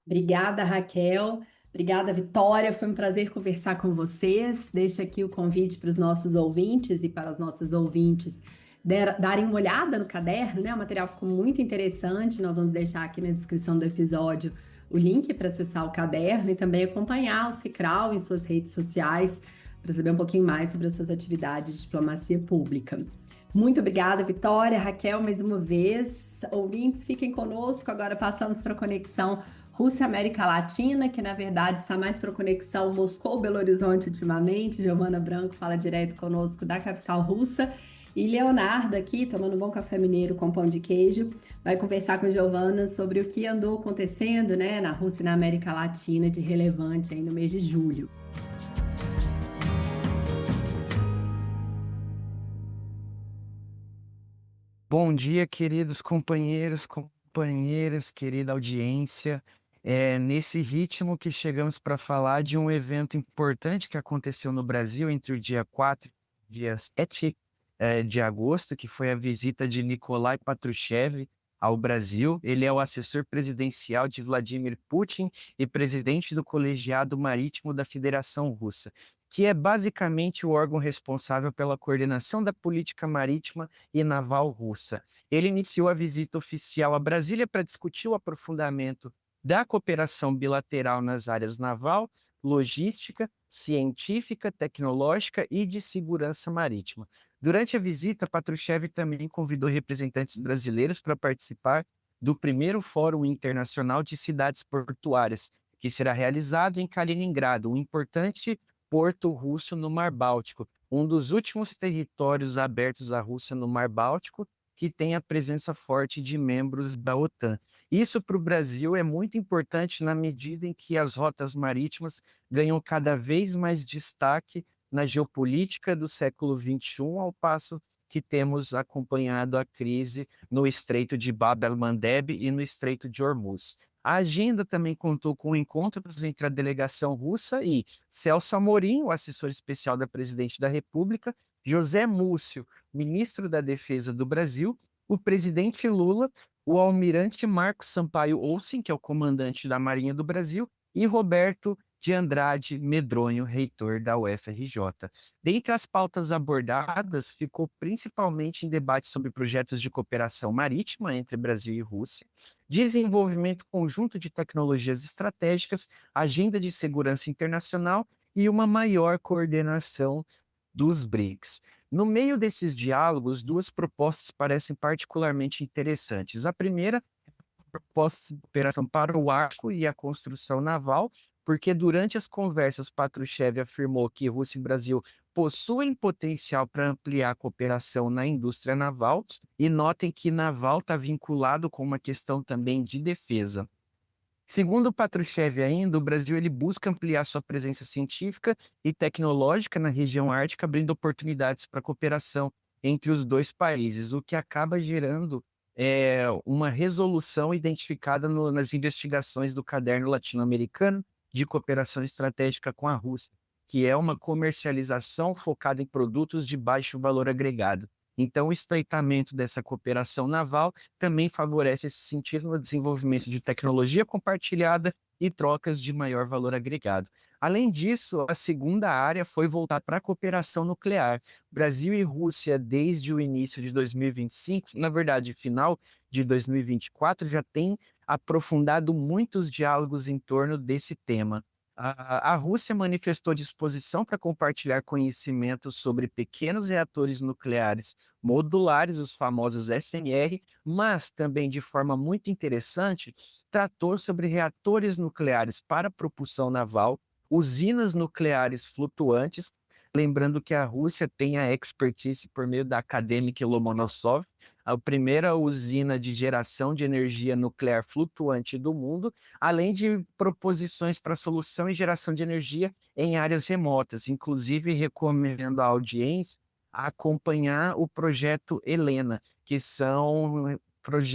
Obrigada, Raquel. Obrigada, Vitória. Foi um prazer conversar com vocês. Deixo aqui o convite para os nossos ouvintes e para as nossas ouvintes darem uma olhada no caderno, né? O material ficou muito interessante. Nós vamos deixar aqui na descrição do episódio o link para acessar o caderno e também acompanhar o Cicral em suas redes sociais para saber um pouquinho mais sobre as suas atividades de diplomacia pública. Muito obrigada, Vitória, Raquel, mais uma vez. Ouvintes, fiquem conosco. Agora passamos para a conexão Rússia-América Latina, que na verdade está mais para a conexão Moscou-Belo Horizonte ultimamente. Giovana Branco fala direto conosco da capital russa. E Leonardo aqui, tomando um bom café mineiro com pão de queijo, vai conversar com Giovana sobre o que andou acontecendo, né, na Rússia e na América Latina de relevante aí no mês de julho. Bom dia, queridos companheiros, companheiras, querida audiência. É nesse ritmo que chegamos para falar de um evento importante que aconteceu no Brasil entre o dia 4 e dia 7 de agosto, que foi a visita de Nikolai Patrushev ao Brasil. Ele é o assessor presidencial de Vladimir Putin e presidente do Colegiado Marítimo da Federação Russa, que é basicamente o órgão responsável pela coordenação da política marítima e naval russa. Ele iniciou a visita oficial a Brasília para discutir o aprofundamento da cooperação bilateral nas áreas naval, logística, científica, tecnológica e de segurança marítima. Durante a visita, Patrushev também convidou representantes brasileiros para participar do primeiro Fórum Internacional de Cidades Portuárias, que será realizado em Kaliningrado, um importante porto russo no Mar Báltico, um dos últimos territórios abertos à Rússia no Mar Báltico, que tem a presença forte de membros da OTAN. Isso para o Brasil é muito importante na medida em que as rotas marítimas ganham cada vez mais destaque na geopolítica do século XXI, ao passo que temos acompanhado a crise no Estreito de Bab el-Mandeb e no Estreito de Hormuz. A agenda também contou com encontros entre a delegação russa e Celso Amorim, o assessor especial da presidente da República, José Múcio, ministro da Defesa do Brasil, o presidente Lula, o almirante Marcos Sampaio Olsen, que é o comandante da Marinha do Brasil, e Roberto de Andrade Medronho, reitor da UFRJ. Dentre as pautas abordadas, ficou principalmente em debate sobre projetos de cooperação marítima entre Brasil e Rússia, desenvolvimento conjunto de tecnologias estratégicas, agenda de segurança internacional e uma maior coordenação dos BRICS. No meio desses diálogos, duas propostas parecem particularmente interessantes. A primeira proposta de cooperação para o Ártico e a construção naval, porque durante as conversas Patrushev afirmou que Rússia e Brasil possuem potencial para ampliar a cooperação na indústria naval, e notem que naval está vinculado com uma questão também de defesa. Segundo o Patrushev ainda, o Brasil ele busca ampliar sua presença científica e tecnológica na região ártica, abrindo oportunidades para cooperação entre os dois países, o que acaba gerando uma resolução identificada nas investigações do Caderno Latino-Americano de Cooperação Estratégica com a Rússia, que é uma comercialização focada em produtos de baixo valor agregado. Então, o estreitamento dessa cooperação naval também favorece esse sentido no desenvolvimento de tecnologia compartilhada e trocas de maior valor agregado. Além disso, a segunda área foi voltar para a cooperação nuclear. Brasil e Rússia, desde o início de 2025, na verdade, final de 2024, já têm aprofundado muitos diálogos em torno desse tema. A Rússia manifestou disposição para compartilhar conhecimentos sobre pequenos reatores nucleares modulares, os famosos SMR, mas também, de forma muito interessante, tratou sobre reatores nucleares para propulsão naval, usinas nucleares flutuantes, lembrando que a Rússia tem a expertise por meio da acadêmica Lomonosov, a primeira usina de geração de energia nuclear flutuante do mundo, além de proposições para solução e geração de energia em áreas remotas. Inclusive, recomendo à audiência a acompanhar o projeto Helena, que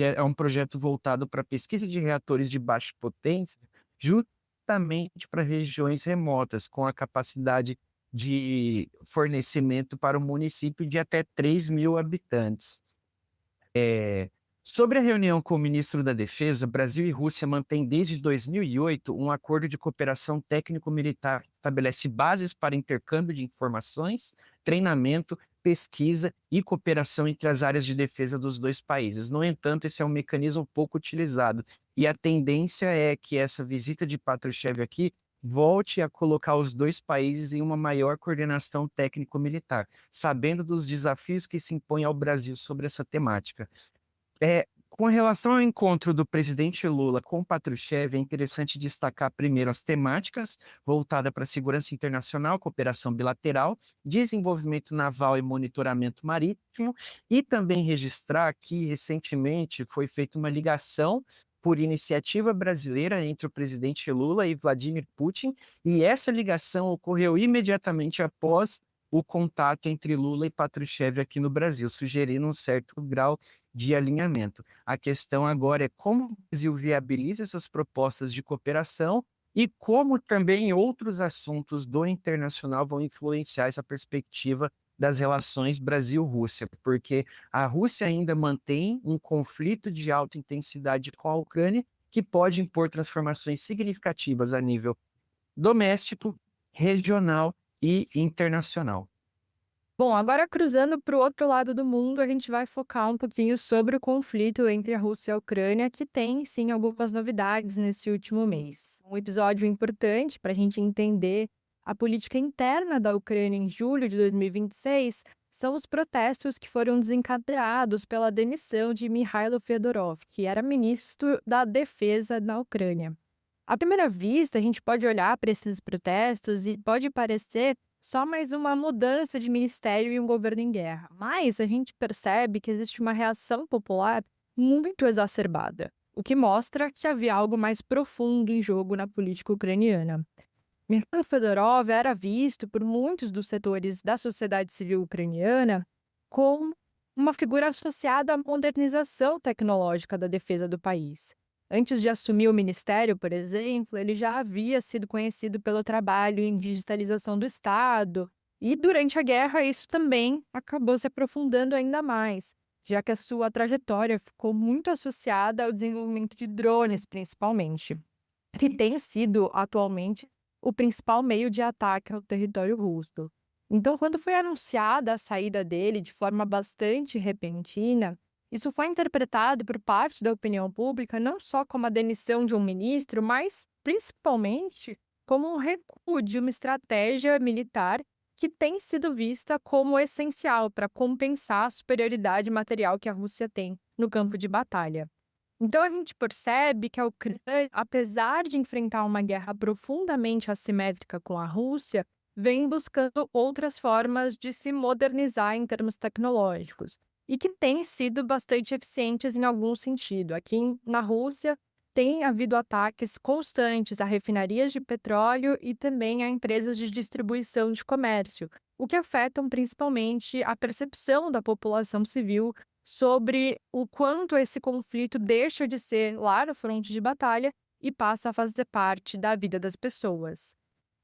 é um projeto voltado para pesquisa de reatores de baixa potência, justamente para regiões remotas, com a capacidade de fornecimento para um município de até 3.000 habitantes. Sobre a reunião com o ministro da Defesa, Brasil e Rússia mantêm desde 2008 um acordo de cooperação técnico-militar que estabelece bases para intercâmbio de informações, treinamento, pesquisa e cooperação entre as áreas de defesa dos dois países. No entanto, esse é um mecanismo pouco utilizado e a tendência é que essa visita de Patrushev aqui volte a colocar os dois países em uma maior coordenação técnico-militar, sabendo dos desafios que se impõem ao Brasil sobre essa temática. Com relação ao encontro do presidente Lula com Patrushev, é interessante destacar primeiro as temáticas voltadas para a segurança internacional, cooperação bilateral, desenvolvimento naval e monitoramento marítimo, e também registrar que recentemente foi feita uma ligação por iniciativa brasileira entre o presidente Lula e Vladimir Putin, e essa ligação ocorreu imediatamente após o contato entre Lula e Patrushev aqui no Brasil, sugerindo um certo grau de alinhamento. A questão agora é como o Brasil viabiliza essas propostas de cooperação e como também outros assuntos do internacional vão influenciar essa perspectiva das relações Brasil-Rússia, porque a Rússia ainda mantém um conflito de alta intensidade com a Ucrânia que pode impor transformações significativas a nível doméstico, regional e internacional. Bom, agora cruzando para o outro lado do mundo, a gente vai focar um pouquinho sobre o conflito entre a Rússia e a Ucrânia, que tem, sim, algumas novidades nesse último mês. Um episódio importante para a gente entender a política interna da Ucrânia em julho de 2026 são os protestos que foram desencadeados pela demissão de Mikhailo Fedorov, que era ministro da Defesa na Ucrânia. À primeira vista, a gente pode olhar para esses protestos e pode parecer só mais uma mudança de ministério e um governo em guerra. Mas a gente percebe que existe uma reação popular muito exacerbada, o que mostra que havia algo mais profundo em jogo na política ucraniana. Mikhailo Fedorov era visto por muitos dos setores da sociedade civil ucraniana como uma figura associada à modernização tecnológica da defesa do país. Antes de assumir o ministério, por exemplo, ele já havia sido conhecido pelo trabalho em digitalização do Estado, e durante a guerra isso também acabou se aprofundando ainda mais, já que a sua trajetória ficou muito associada ao desenvolvimento de drones, principalmente, que tem sido atualmente o principal meio de ataque ao território russo. Então, quando foi anunciada a saída dele de forma bastante repentina, isso foi interpretado por parte da opinião pública não só como a demissão de um ministro, mas principalmente como um recuo de uma estratégia militar que tem sido vista como essencial para compensar a superioridade material que a Rússia tem no campo de batalha. Então a gente percebe que a Ucrânia, apesar de enfrentar uma guerra profundamente assimétrica com a Rússia, vem buscando outras formas de se modernizar em termos tecnológicos e que têm sido bastante eficientes em algum sentido. Aqui na Rússia, tem havido ataques constantes a refinarias de petróleo e também a empresas de distribuição de comércio, o que afetam principalmente a percepção da população civil sobre o quanto esse conflito deixa de ser lá no fronte de batalha e passa a fazer parte da vida das pessoas.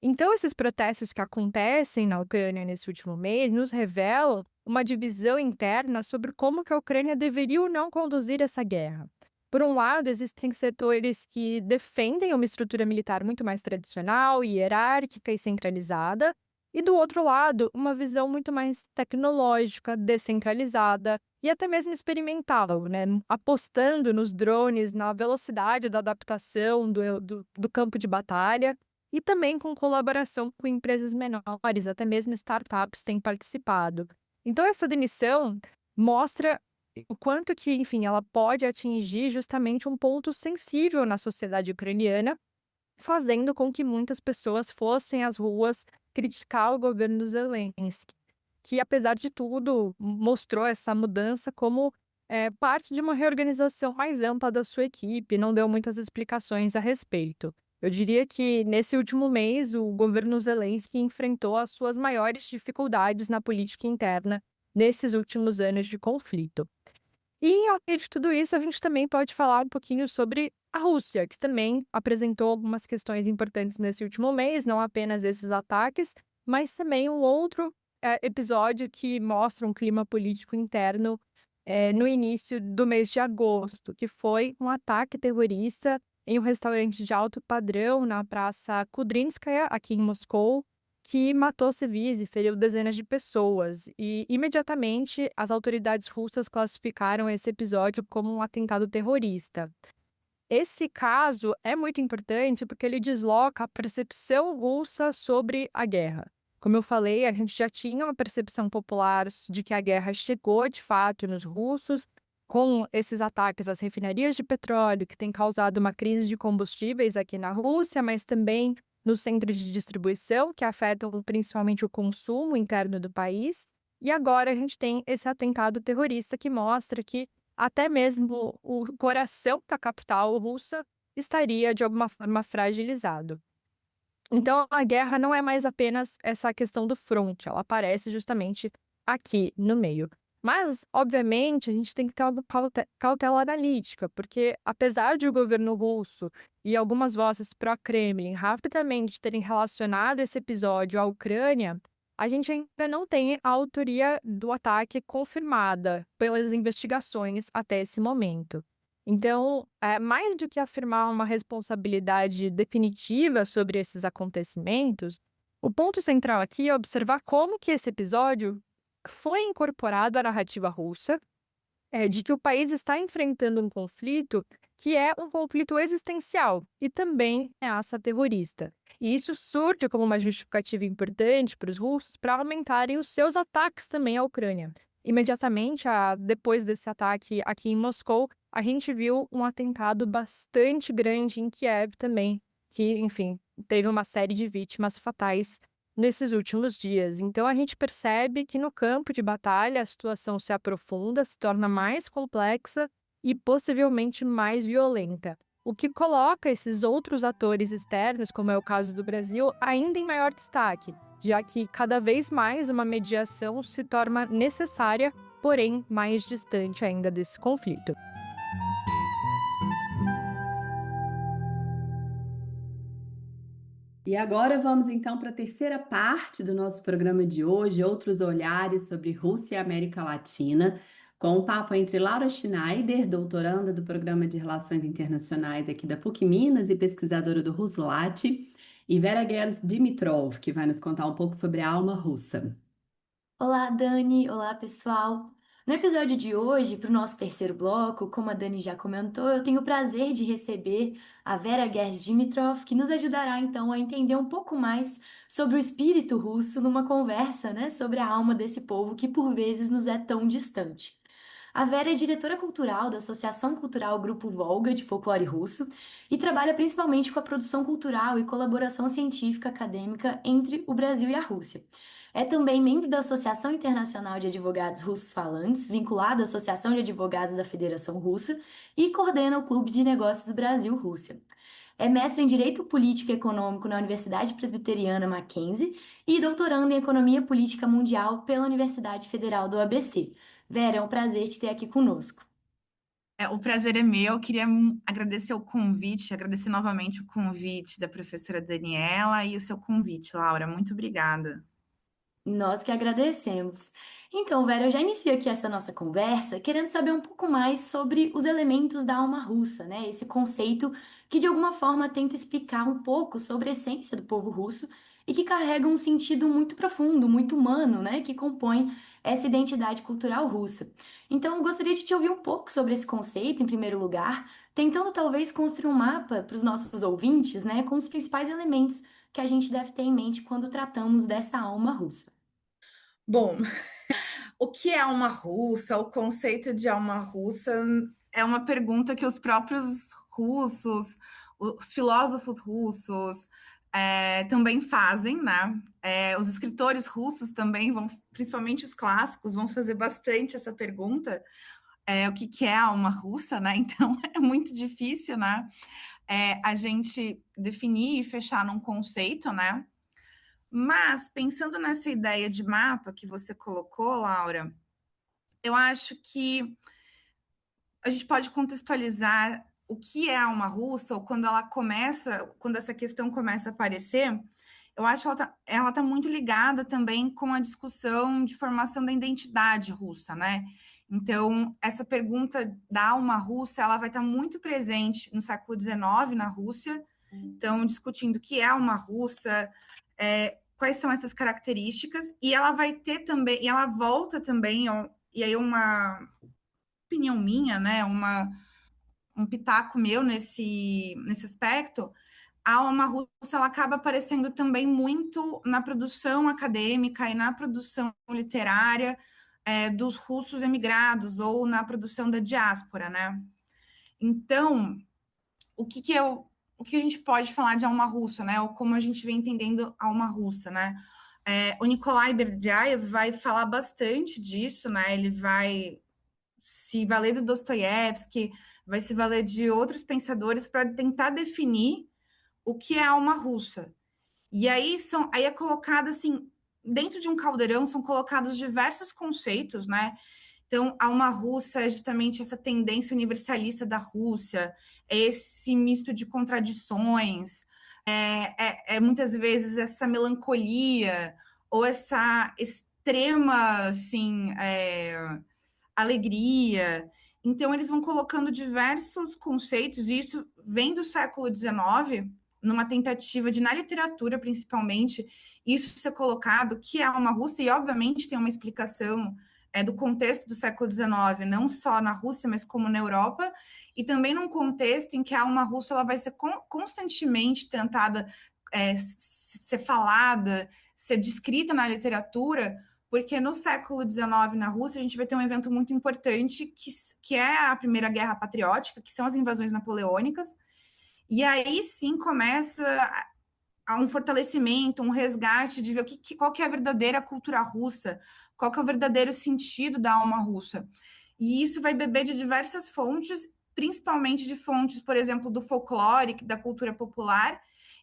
Então, esses protestos que acontecem na Ucrânia nesse último mês nos revelam uma divisão interna sobre como que a Ucrânia deveria ou não conduzir essa guerra. Por um lado, existem setores que defendem uma estrutura militar muito mais tradicional, hierárquica e centralizada, e do outro lado, uma visão muito mais tecnológica, descentralizada e até mesmo experimental, né? Apostando nos drones, na velocidade da adaptação do campo de batalha e também com colaboração com empresas menores, até mesmo startups têm participado. Então, essa demissão mostra o quanto que, enfim, ela pode atingir justamente um ponto sensível na sociedade ucraniana, fazendo com que muitas pessoas fossem às ruas criticar o governo Zelensky, que, apesar de tudo, mostrou essa mudança como parte de uma reorganização mais ampla da sua equipe, não deu muitas explicações a respeito. Eu diria que, nesse último mês, o governo Zelensky enfrentou as suas maiores dificuldades na política interna nesses últimos anos de conflito. E, além de tudo isso, a gente também pode falar um pouquinho sobre a Rússia, que também apresentou algumas questões importantes nesse último mês, não apenas esses ataques, mas também um outro episódio que mostra um clima político interno no início do mês de agosto, que foi um ataque terrorista em um restaurante de alto padrão na Praça Kudrinskaya, aqui em Moscou, que matou civis e feriu dezenas de pessoas. E, imediatamente, as autoridades russas classificaram esse episódio como um atentado terrorista. Esse caso é muito importante porque ele desloca a percepção russa sobre a guerra. Como eu falei, a gente já tinha uma percepção popular de que a guerra chegou de fato nos russos, com esses ataques às refinarias de petróleo, que tem causado uma crise de combustíveis aqui na Rússia, mas também nos centros de distribuição, que afetam principalmente o consumo interno do país. E agora a gente tem esse atentado terrorista que mostra que até mesmo o coração da capital russa estaria, de alguma forma, fragilizado. Então, a guerra não é mais apenas essa questão do fronte, ela aparece justamente aqui no meio. Mas, obviamente, a gente tem que ter uma cautela analítica, porque apesar de o governo russo e algumas vozes pró-Kremlin rapidamente terem relacionado esse episódio à Ucrânia, a gente ainda não tem a autoria do ataque confirmada pelas investigações até esse momento. Então, mais do que afirmar uma responsabilidade definitiva sobre esses acontecimentos, o ponto central aqui é observar como que esse episódio foi incorporado à narrativa russa, de que o país está enfrentando um conflito que é um conflito existencial e também ameaça terrorista. E isso surge como uma justificativa importante para os russos para aumentarem os seus ataques também à Ucrânia. Imediatamente, depois desse ataque aqui em Moscou, a gente viu um atentado bastante grande em Kiev também, que, enfim, teve uma série de vítimas fatais nesses últimos dias. Então, a gente percebe que no campo de batalha a situação se aprofunda, se torna mais complexa e possivelmente mais violenta, o que coloca esses outros atores externos, como é o caso do Brasil, ainda em maior destaque, já que cada vez mais uma mediação se torna necessária, porém mais distante ainda desse conflito. E agora vamos então para a terceira parte do nosso programa de hoje, outros olhares sobre Rússia e América Latina, com um papo entre Laura Schneider, doutoranda do Programa de Relações Internacionais aqui da PUC Minas e pesquisadora do Ruslat, e Vera Gers Dimitrov, que vai nos contar um pouco sobre a alma russa. Olá, Dani. Olá, pessoal. No episódio de hoje, para o nosso terceiro bloco, como a Dani já comentou, eu tenho o prazer de receber a Vera Gers Dimitrov, que nos ajudará então a entender um pouco mais sobre o espírito russo numa conversa, né, sobre a alma desse povo que por vezes nos é tão distante. A Vera é diretora cultural da Associação Cultural Grupo Volga de Folclore Russo e trabalha principalmente com a produção cultural e colaboração científica acadêmica entre o Brasil e a Rússia. É também membro da Associação Internacional de Advogados Russos Falantes, vinculado à Associação de Advogados da Federação Russa e coordena o Clube de Negócios Brasil-Rússia. É mestre em Direito Político e Econômico na Universidade Presbiteriana Mackenzie e doutorando em Economia Política Mundial pela Universidade Federal do ABC. Vera, é um prazer te ter aqui conosco. O prazer é meu. Eu queria agradecer o convite, agradecer novamente o convite da professora Daniela e o seu convite, Laura. Muito obrigada. Nós que agradecemos. Então, Vera, eu já inicio aqui essa nossa conversa querendo saber um pouco mais sobre os elementos da alma russa, né? Esse conceito que de alguma forma tenta explicar um pouco sobre a essência do povo russo e que carrega um sentido muito profundo, muito humano, né? Que compõe essa identidade cultural russa. Então, eu gostaria de te ouvir um pouco sobre esse conceito, em primeiro lugar, tentando talvez construir um mapa para os nossos ouvintes, né? Com os principais elementos que a gente deve ter em mente quando tratamos dessa alma russa. Bom, o que é alma russa? O conceito de alma russa é uma pergunta que os próprios russos, os filósofos russos, também fazem, né? Os escritores russos também vão, principalmente os clássicos, vão fazer bastante essa pergunta. O que é alma russa, né? Então é muito difícil, né? A gente definir e fechar num conceito, né? Mas, pensando nessa ideia de mapa que você colocou, Laura, eu acho que a gente pode contextualizar o que é a alma russa, ou quando essa questão começa a aparecer, eu acho que ela tá muito ligada também com a discussão de formação da identidade russa, né? Então, essa pergunta da alma russa, ela vai estar muito presente no século XIX na Rússia, então, discutindo o que é alma russa, quais são essas características, e ela vai ter também, e ela volta também, e aí uma opinião minha, né, um pitaco meu nesse aspecto, a alma russa ela acaba aparecendo também muito na produção acadêmica e na produção literária dos russos emigrados ou na produção da diáspora, né? Então, o que a gente pode falar de alma russa, né? Ou como a gente vem entendendo a alma russa, né? O Nikolai Berdyaev vai falar bastante disso, né? Ele vai se valer do Dostoiévski, vai se valer de outros pensadores para tentar definir o que é a alma russa. E aí é colocado assim, dentro de um caldeirão são colocados diversos conceitos, né? Então, a alma russa é justamente essa tendência universalista da Rússia, é esse misto de contradições, muitas vezes essa melancolia ou essa extrema, assim, alegria. Então, eles vão colocando diversos conceitos, e isso vem do século XIX, numa tentativa de, na literatura principalmente, isso ser colocado, que é uma Rússia, e obviamente tem uma explicação do contexto do século XIX, não só na Rússia, mas como na Europa, e também num contexto em que a alma russa ela vai ser constantemente tentada ser falada, ser descrita na literatura, porque no século XIX, na Rússia, a gente vai ter um evento muito importante, que é a Primeira Guerra Patriótica, que são as invasões napoleônicas, e aí sim começa a um fortalecimento, um resgate de ver qual que é a verdadeira cultura russa, qual que é o verdadeiro sentido da alma russa. E isso vai beber de diversas fontes, principalmente de fontes, por exemplo, do folclore, da cultura popular,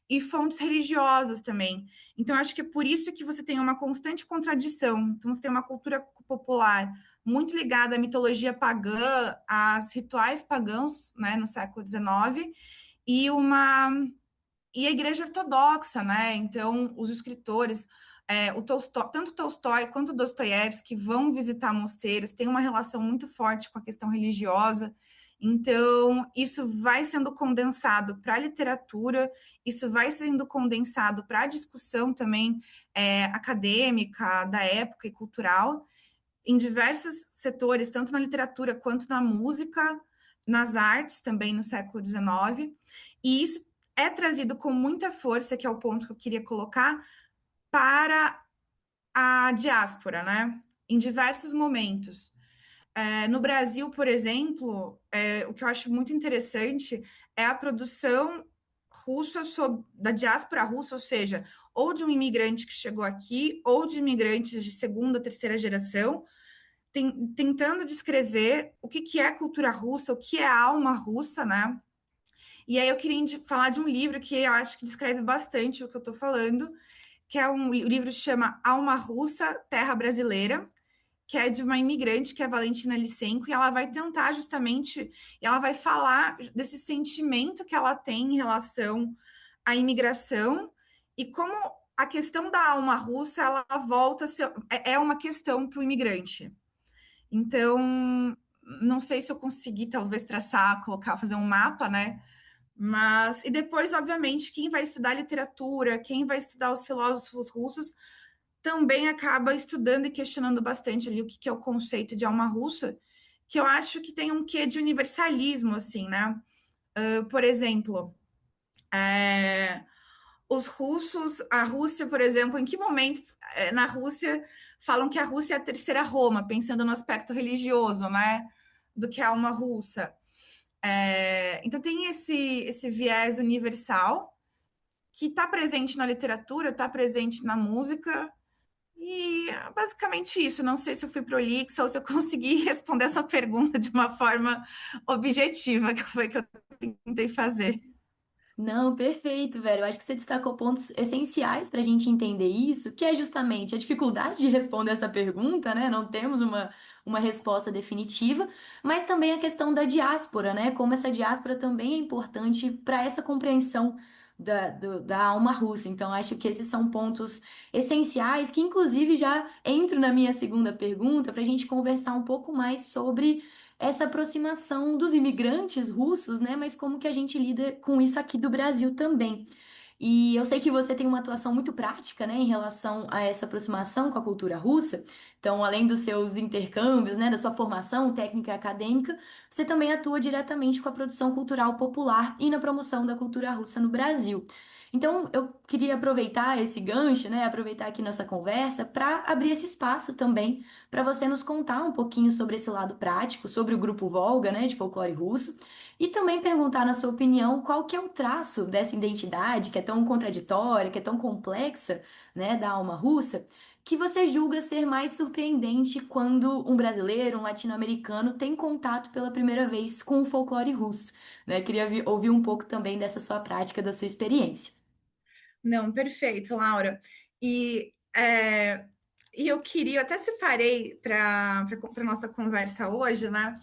e fontes religiosas também. Então, acho que é por isso que você tem uma constante contradição. Então, você tem uma cultura popular muito ligada à mitologia pagã, aos rituais pagãos, né, no século XIX, e a igreja ortodoxa, né? Então, os escritores, tanto Tolstói quanto Dostoiévski vão visitar mosteiros, tem uma relação muito forte com a questão religiosa. Então, isso vai sendo condensado para a literatura, isso vai sendo condensado para a discussão também acadêmica da época e cultural, em diversos setores, tanto na literatura quanto na música, nas artes também no século XIX. E isso é trazido com muita força, que é o ponto que eu queria colocar, para a diáspora, né? Em diversos momentos. No Brasil, por exemplo, o que eu acho muito interessante é a produção russa, da diáspora russa, ou seja, ou de um imigrante que chegou aqui, ou de imigrantes de segunda, terceira geração, tentando descrever o que é cultura russa, o que é a alma russa, né? E aí eu queria falar de um livro que eu acho que descreve bastante o que eu estou falando, que é o livro que chama Alma Russa, Terra Brasileira, que é de uma imigrante, que é a Valentina Lissenko, e ela vai tentar justamente, ela vai falar desse sentimento que ela tem em relação à imigração e como a questão da alma russa, ela volta a ser, é uma questão para o imigrante. Então, não sei se eu consegui, talvez, traçar, colocar, fazer um mapa, né? Mas, e depois, obviamente, quem vai estudar literatura, quem vai estudar os filósofos russos, também acaba estudando e questionando bastante ali o que é o conceito de alma russa, que eu acho que tem um quê de universalismo, assim, né? Por exemplo, os russos, a Rússia, por exemplo, em que momento na Rússia falam que a Rússia é a terceira Roma, pensando no aspecto religioso, né? Do que a alma russa. Então tem esse viés universal que está presente na literatura, está presente na música, e basicamente isso. Não sei se eu fui prolixa ou se eu consegui responder essa pergunta de uma forma objetiva, que foi que eu tentei fazer. Não, perfeito, velho. Eu acho que você destacou pontos essenciais para a gente entender isso, que é justamente a dificuldade de responder essa pergunta, né? Não temos uma resposta definitiva, mas também a questão da diáspora, né? Como essa diáspora também é importante para essa compreensão da alma russa. Então, acho que esses são pontos essenciais que, inclusive, já entro na minha segunda pergunta para a gente conversar um pouco mais sobre essa aproximação dos imigrantes russos, né? Mas como que a gente lida com isso aqui do Brasil também. E eu sei que você tem uma atuação muito prática, né, em relação a essa aproximação com a cultura russa. Então, além dos seus intercâmbios, né, da sua formação técnica e acadêmica, você também atua diretamente com a produção cultural popular e na promoção da cultura russa no Brasil. Então, eu queria aproveitar esse gancho, né, aproveitar aqui nossa conversa para abrir esse espaço também para você nos contar um pouquinho sobre esse lado prático, sobre o grupo Volga, né, de folclore russo, e também perguntar, na sua opinião, qual que é o traço dessa identidade que é tão contraditória, que é tão complexa, né, da alma russa, que você julga ser mais surpreendente quando um brasileiro, um latino-americano tem contato pela primeira vez com o folclore russo, né? Queria ouvir um pouco também dessa sua prática, da sua experiência. Não, perfeito, Laura. E, eu queria, eu até separei para a nossa conversa hoje, né?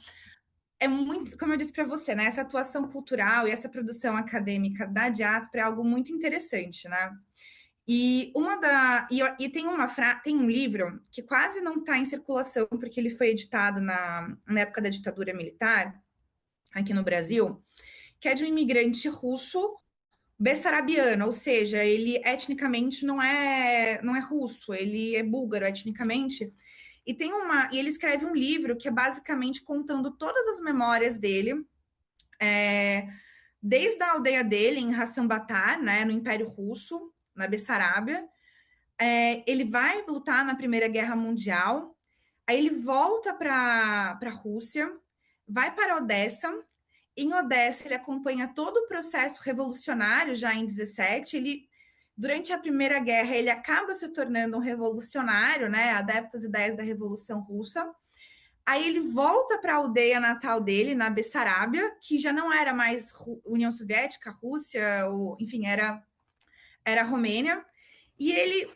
É muito, como eu disse para você, né? Essa atuação cultural e essa produção acadêmica da diáspora é algo muito interessante, né? E tem um livro que quase não está em circulação, porque ele foi editado na época da ditadura militar, aqui no Brasil, que é de um imigrante russo bessarabiano, ou seja, ele etnicamente não é russo, ele é búlgaro etnicamente. E ele escreve um livro que é basicamente contando todas as memórias dele, desde a aldeia dele em Hassanbatar, né, no Império Russo, na Bessarábia. Ele vai lutar na Primeira Guerra Mundial, aí ele volta para a Rússia, vai para Odessa. Em Odessa, ele acompanha todo o processo revolucionário já em 17. Durante a Primeira Guerra, ele acaba se tornando um revolucionário, né, adepto às ideias da Revolução Russa. Aí ele volta para a aldeia natal dele, na Bessarábia, que já não era mais União Soviética, Rússia, ou, enfim, era Romênia. E ele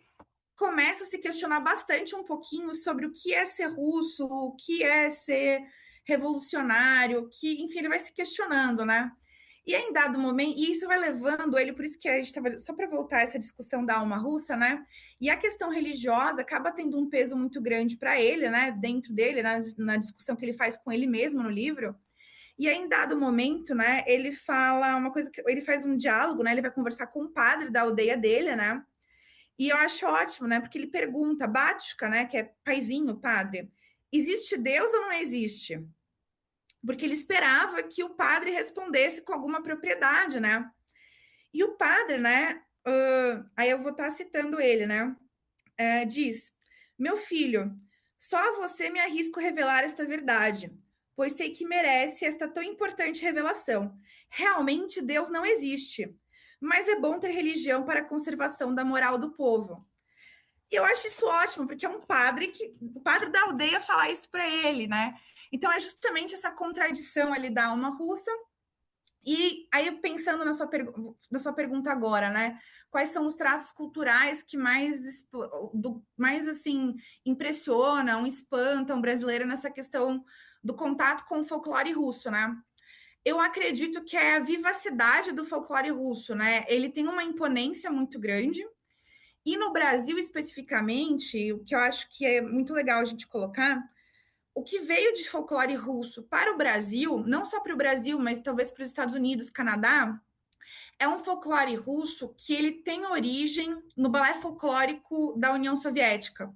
começa a se questionar bastante um pouquinho sobre o que é ser russo, o que é ser revolucionário, que, enfim, ele vai se questionando, né? E em dado momento, e isso vai levando ele, por isso que a gente estava, só para voltar a essa discussão da alma russa, né? E a questão religiosa acaba tendo um peso muito grande para ele, né? Dentro dele, na discussão que ele faz com ele mesmo no livro. E aí, em dado momento, né? Ele fala uma coisa, ele faz um diálogo, né? Ele vai conversar com o padre da aldeia dele, né? E eu acho ótimo, né? Porque ele pergunta, Bática, né? Que é paizinho, padre, existe Deus ou não existe? Porque ele esperava que o padre respondesse com alguma propriedade, né? E o padre, né? Aí eu vou estar citando ele, né? Diz: meu filho, só a você me arrisco revelar esta verdade, pois sei que merece esta tão importante revelação. Realmente Deus não existe. mas é bom ter religião para a conservação da moral do povo. E eu acho isso ótimo, porque é um padre que o padre da aldeia falar isso para ele, né? Então é justamente essa contradição ali da alma russa. E aí, pensando na sua pergunta agora, né? Quais são os traços culturais que mais assim impressionam, espantam o brasileiro nessa questão do contato com o folclore russo, né? Eu acredito que é a vivacidade do folclore russo, né? Ele tem uma imponência muito grande. E no Brasil, especificamente, o que eu acho que é muito legal a gente colocar, o que veio de folclore russo para o Brasil, não só para o Brasil, mas talvez para os Estados Unidos, Canadá, é um folclore russo que ele tem origem no balé folclórico da União Soviética.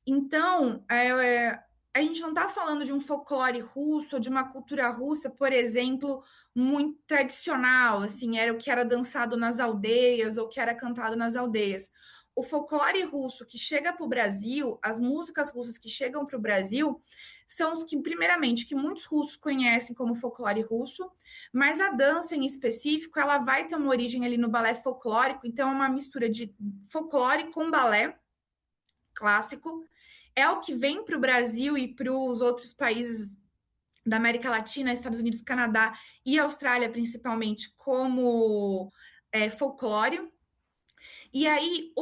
Então, a gente não está falando de um folclore russo, ou de uma cultura russa, por exemplo, muito tradicional, assim, era o que era dançado nas aldeias ou que era cantado nas aldeias. O folclore russo que chega para o Brasil, as músicas russas que chegam para o Brasil, são os que, primeiramente, que muitos russos conhecem como folclore russo, mas a dança em específico, ela vai ter uma origem ali no balé folclórico, então é uma mistura de folclore com balé clássico, é o que vem para o Brasil e para os outros países da América Latina, Estados Unidos, Canadá e Austrália, principalmente, como folclore. E aí,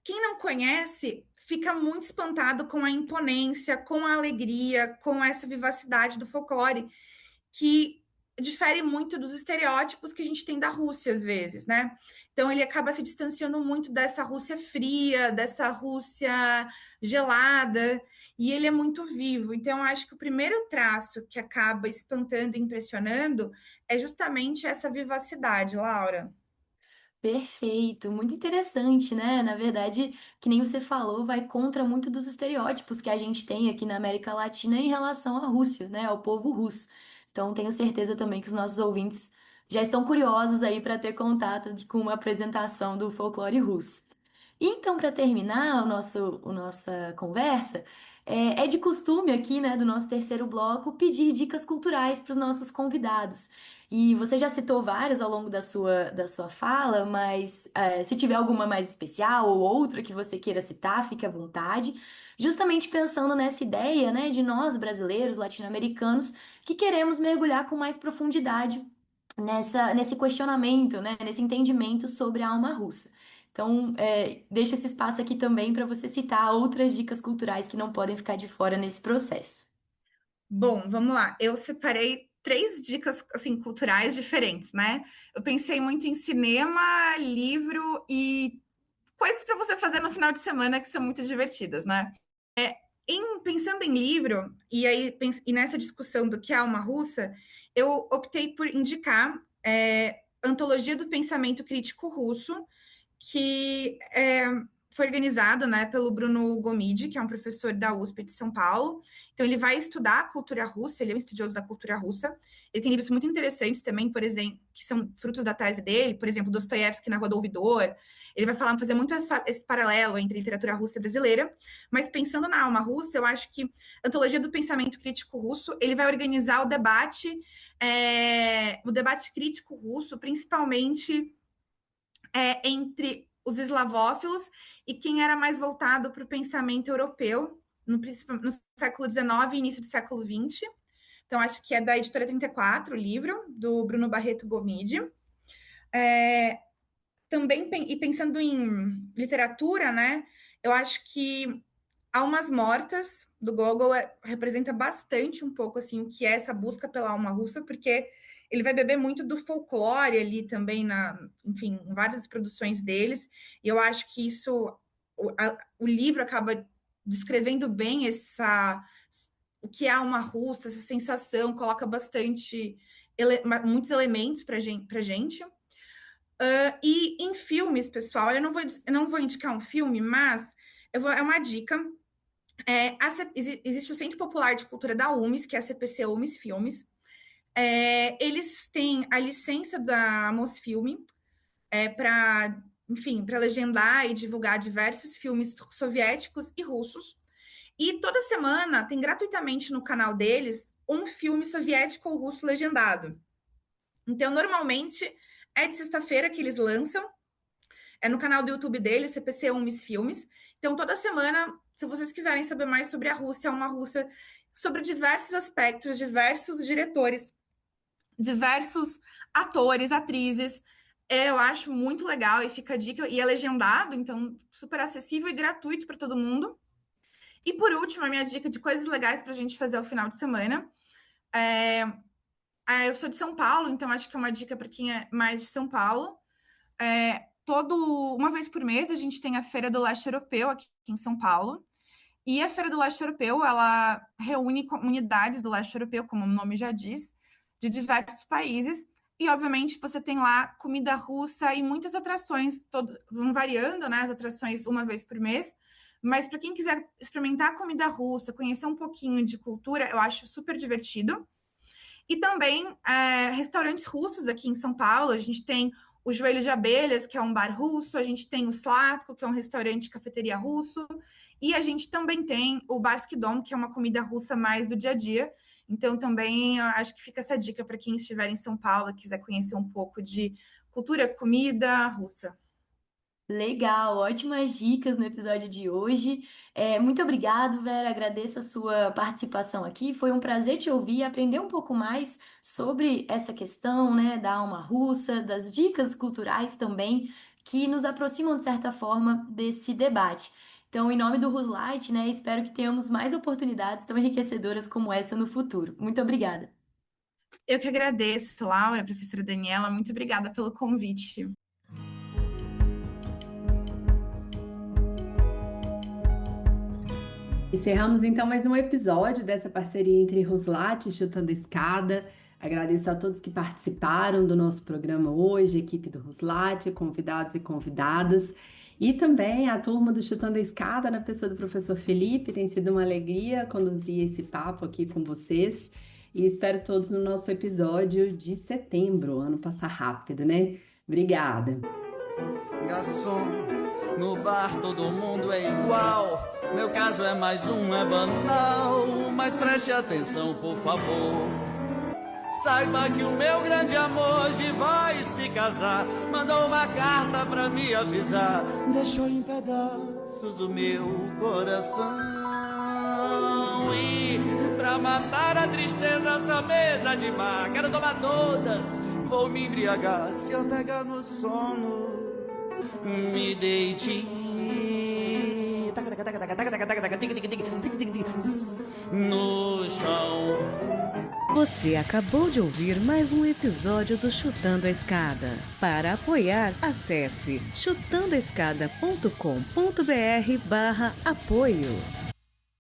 quem não conhece fica muito espantado com a imponência, com a alegria, com essa vivacidade do folclore, que difere muito dos estereótipos que a gente tem da Rússia, às vezes, né? Então, ele acaba se distanciando muito dessa Rússia fria, dessa Rússia gelada, e ele é muito vivo. Então, eu acho que o primeiro traço que acaba espantando e impressionando é justamente essa vivacidade, Laura. Perfeito, muito interessante, né? Na verdade, que nem você falou, vai contra muito dos estereótipos que a gente tem aqui na América Latina em relação à Rússia, né? Ao povo russo. Então, tenho certeza também que os nossos ouvintes já estão curiosos aí para ter contato com uma apresentação do folclore russo. Então, para terminar nossa conversa, é de costume aqui, né, do nosso terceiro bloco, pedir dicas culturais para os nossos convidados. E você já citou várias ao longo da sua fala, mas se tiver alguma mais especial ou outra que você queira citar, fique à vontade. Justamente pensando nessa ideia, né, de nós brasileiros, latino-americanos, que queremos mergulhar com mais profundidade nesse questionamento, né, nesse entendimento sobre a alma russa. Então, deixa esse espaço aqui também para você citar outras dicas culturais que não podem ficar de fora nesse processo. Bom, vamos lá. Eu separei 3 dicas assim culturais diferentes, né? Eu pensei muito em cinema, livro e coisas para você fazer no final de semana que são muito divertidas, né? Pensando em livro, e nessa discussão do que é alma russa, eu optei por indicar Antologia do Pensamento Crítico Russo, que foi organizado, né, pelo Bruno Gomide, que é um professor da USP de São Paulo. Então, ele vai estudar a cultura russa, ele é um estudioso da cultura russa. Ele tem livros muito interessantes também, por exemplo, que são frutos da tese dele, por exemplo, Dostoiévski na Rua do Ouvidor. Ele vai fazer muito esse paralelo entre literatura russa e brasileira. Mas pensando na alma russa, eu acho que a Antologia do Pensamento Crítico Russo, ele vai organizar o debate crítico russo, principalmente entre os eslavófilos e quem era mais voltado para o pensamento europeu, no século XIX e início do século XX. Então, acho que é da editora 34, o livro, do Bruno Barreto Gomide. Também, e pensando em literatura, né, eu acho que Almas Mortas, do Gogol, representa bastante um pouco assim, o que é essa busca pela alma russa, porque ele vai beber muito do folclore ali também, enfim, em várias produções deles, e eu acho que o livro acaba descrevendo bem o que é a alma russa, essa sensação, coloca muitos elementos para gente. E em filmes, pessoal, eu não vou indicar um filme, mas é uma dica. Existe o Centro Popular de Cultura da UMES, que é a CPC UMES Filmes. Eles têm a licença da Mosfilme para legendar e divulgar diversos filmes soviéticos e russos. E toda semana tem gratuitamente no canal deles um filme soviético ou russo legendado. Então, normalmente, é de sexta-feira que eles lançam. É no canal do YouTube deles, CPC Umes Filmes. Então, toda semana, se vocês quiserem saber mais sobre a Rússia, é uma Rússia sobre diversos aspectos, diversos diretores, diversos atores, atrizes. Eu acho muito legal e fica a dica. E é legendado, então super acessível e gratuito para todo mundo. E por último, a minha dica de coisas legais para a gente fazer ao final de semana. Eu sou de São Paulo, então acho que é uma dica para quem é mais de São Paulo. Uma vez por mês, a gente tem a Feira do Leste Europeu aqui em São Paulo. E a Feira do Leste Europeu, ela reúne comunidades do Leste Europeu, como o nome já diz, de diversos países. E, obviamente, você tem lá comida russa e muitas atrações, vão variando, né, as atrações uma vez por mês. Mas para quem quiser experimentar comida russa, conhecer um pouquinho de cultura, eu acho super divertido. E também restaurantes russos aqui em São Paulo. A gente tem o Joelho de Abelhas, que é um bar russo. A gente tem o Slatko, que é um restaurante cafeteria russo. E a gente também tem o Barski Dom, que é uma comida russa mais do dia a dia. Então, também acho que fica essa dica para quem estiver em São Paulo e quiser conhecer um pouco de cultura, comida russa. Legal, ótimas dicas no episódio de hoje. Muito obrigado, Vera. Agradeço a sua participação aqui. Foi um prazer te ouvir e aprender um pouco mais sobre essa questão, né, da alma russa, das dicas culturais também, que nos aproximam, de certa forma, desse debate. Então, em nome do Ruslight, né, espero que tenhamos mais oportunidades tão enriquecedoras como essa no futuro. Muito obrigada. Eu que agradeço, Laura, professora Daniela. Muito obrigada pelo convite. Encerramos então mais um episódio dessa parceria entre Ruslat e Chutando a Escada. Agradeço a todos que participaram do nosso programa hoje, equipe do Ruslat, convidados e convidadas, e também a turma do Chutando a Escada, na pessoa do professor Felipe. Tem sido uma alegria conduzir esse papo aqui com vocês e espero todos no nosso episódio de setembro. O ano passa rápido, né? Obrigada! Garçom, no bar todo mundo é igual. Meu caso é mais um, é banal. Mas preste atenção, por favor. Saiba que o meu grande amor hoje vai se casar. Mandou uma carta pra me avisar. Deixou em pedaços o meu coração. E pra matar a tristeza, essa mesa de bar quero tomar todas. Vou me embriagar se eu pegar no sono. Me deite no chão. Você acabou de ouvir mais um episódio do Chutando a Escada. Para apoiar, acesse chutandoaescada.com.br/apoio.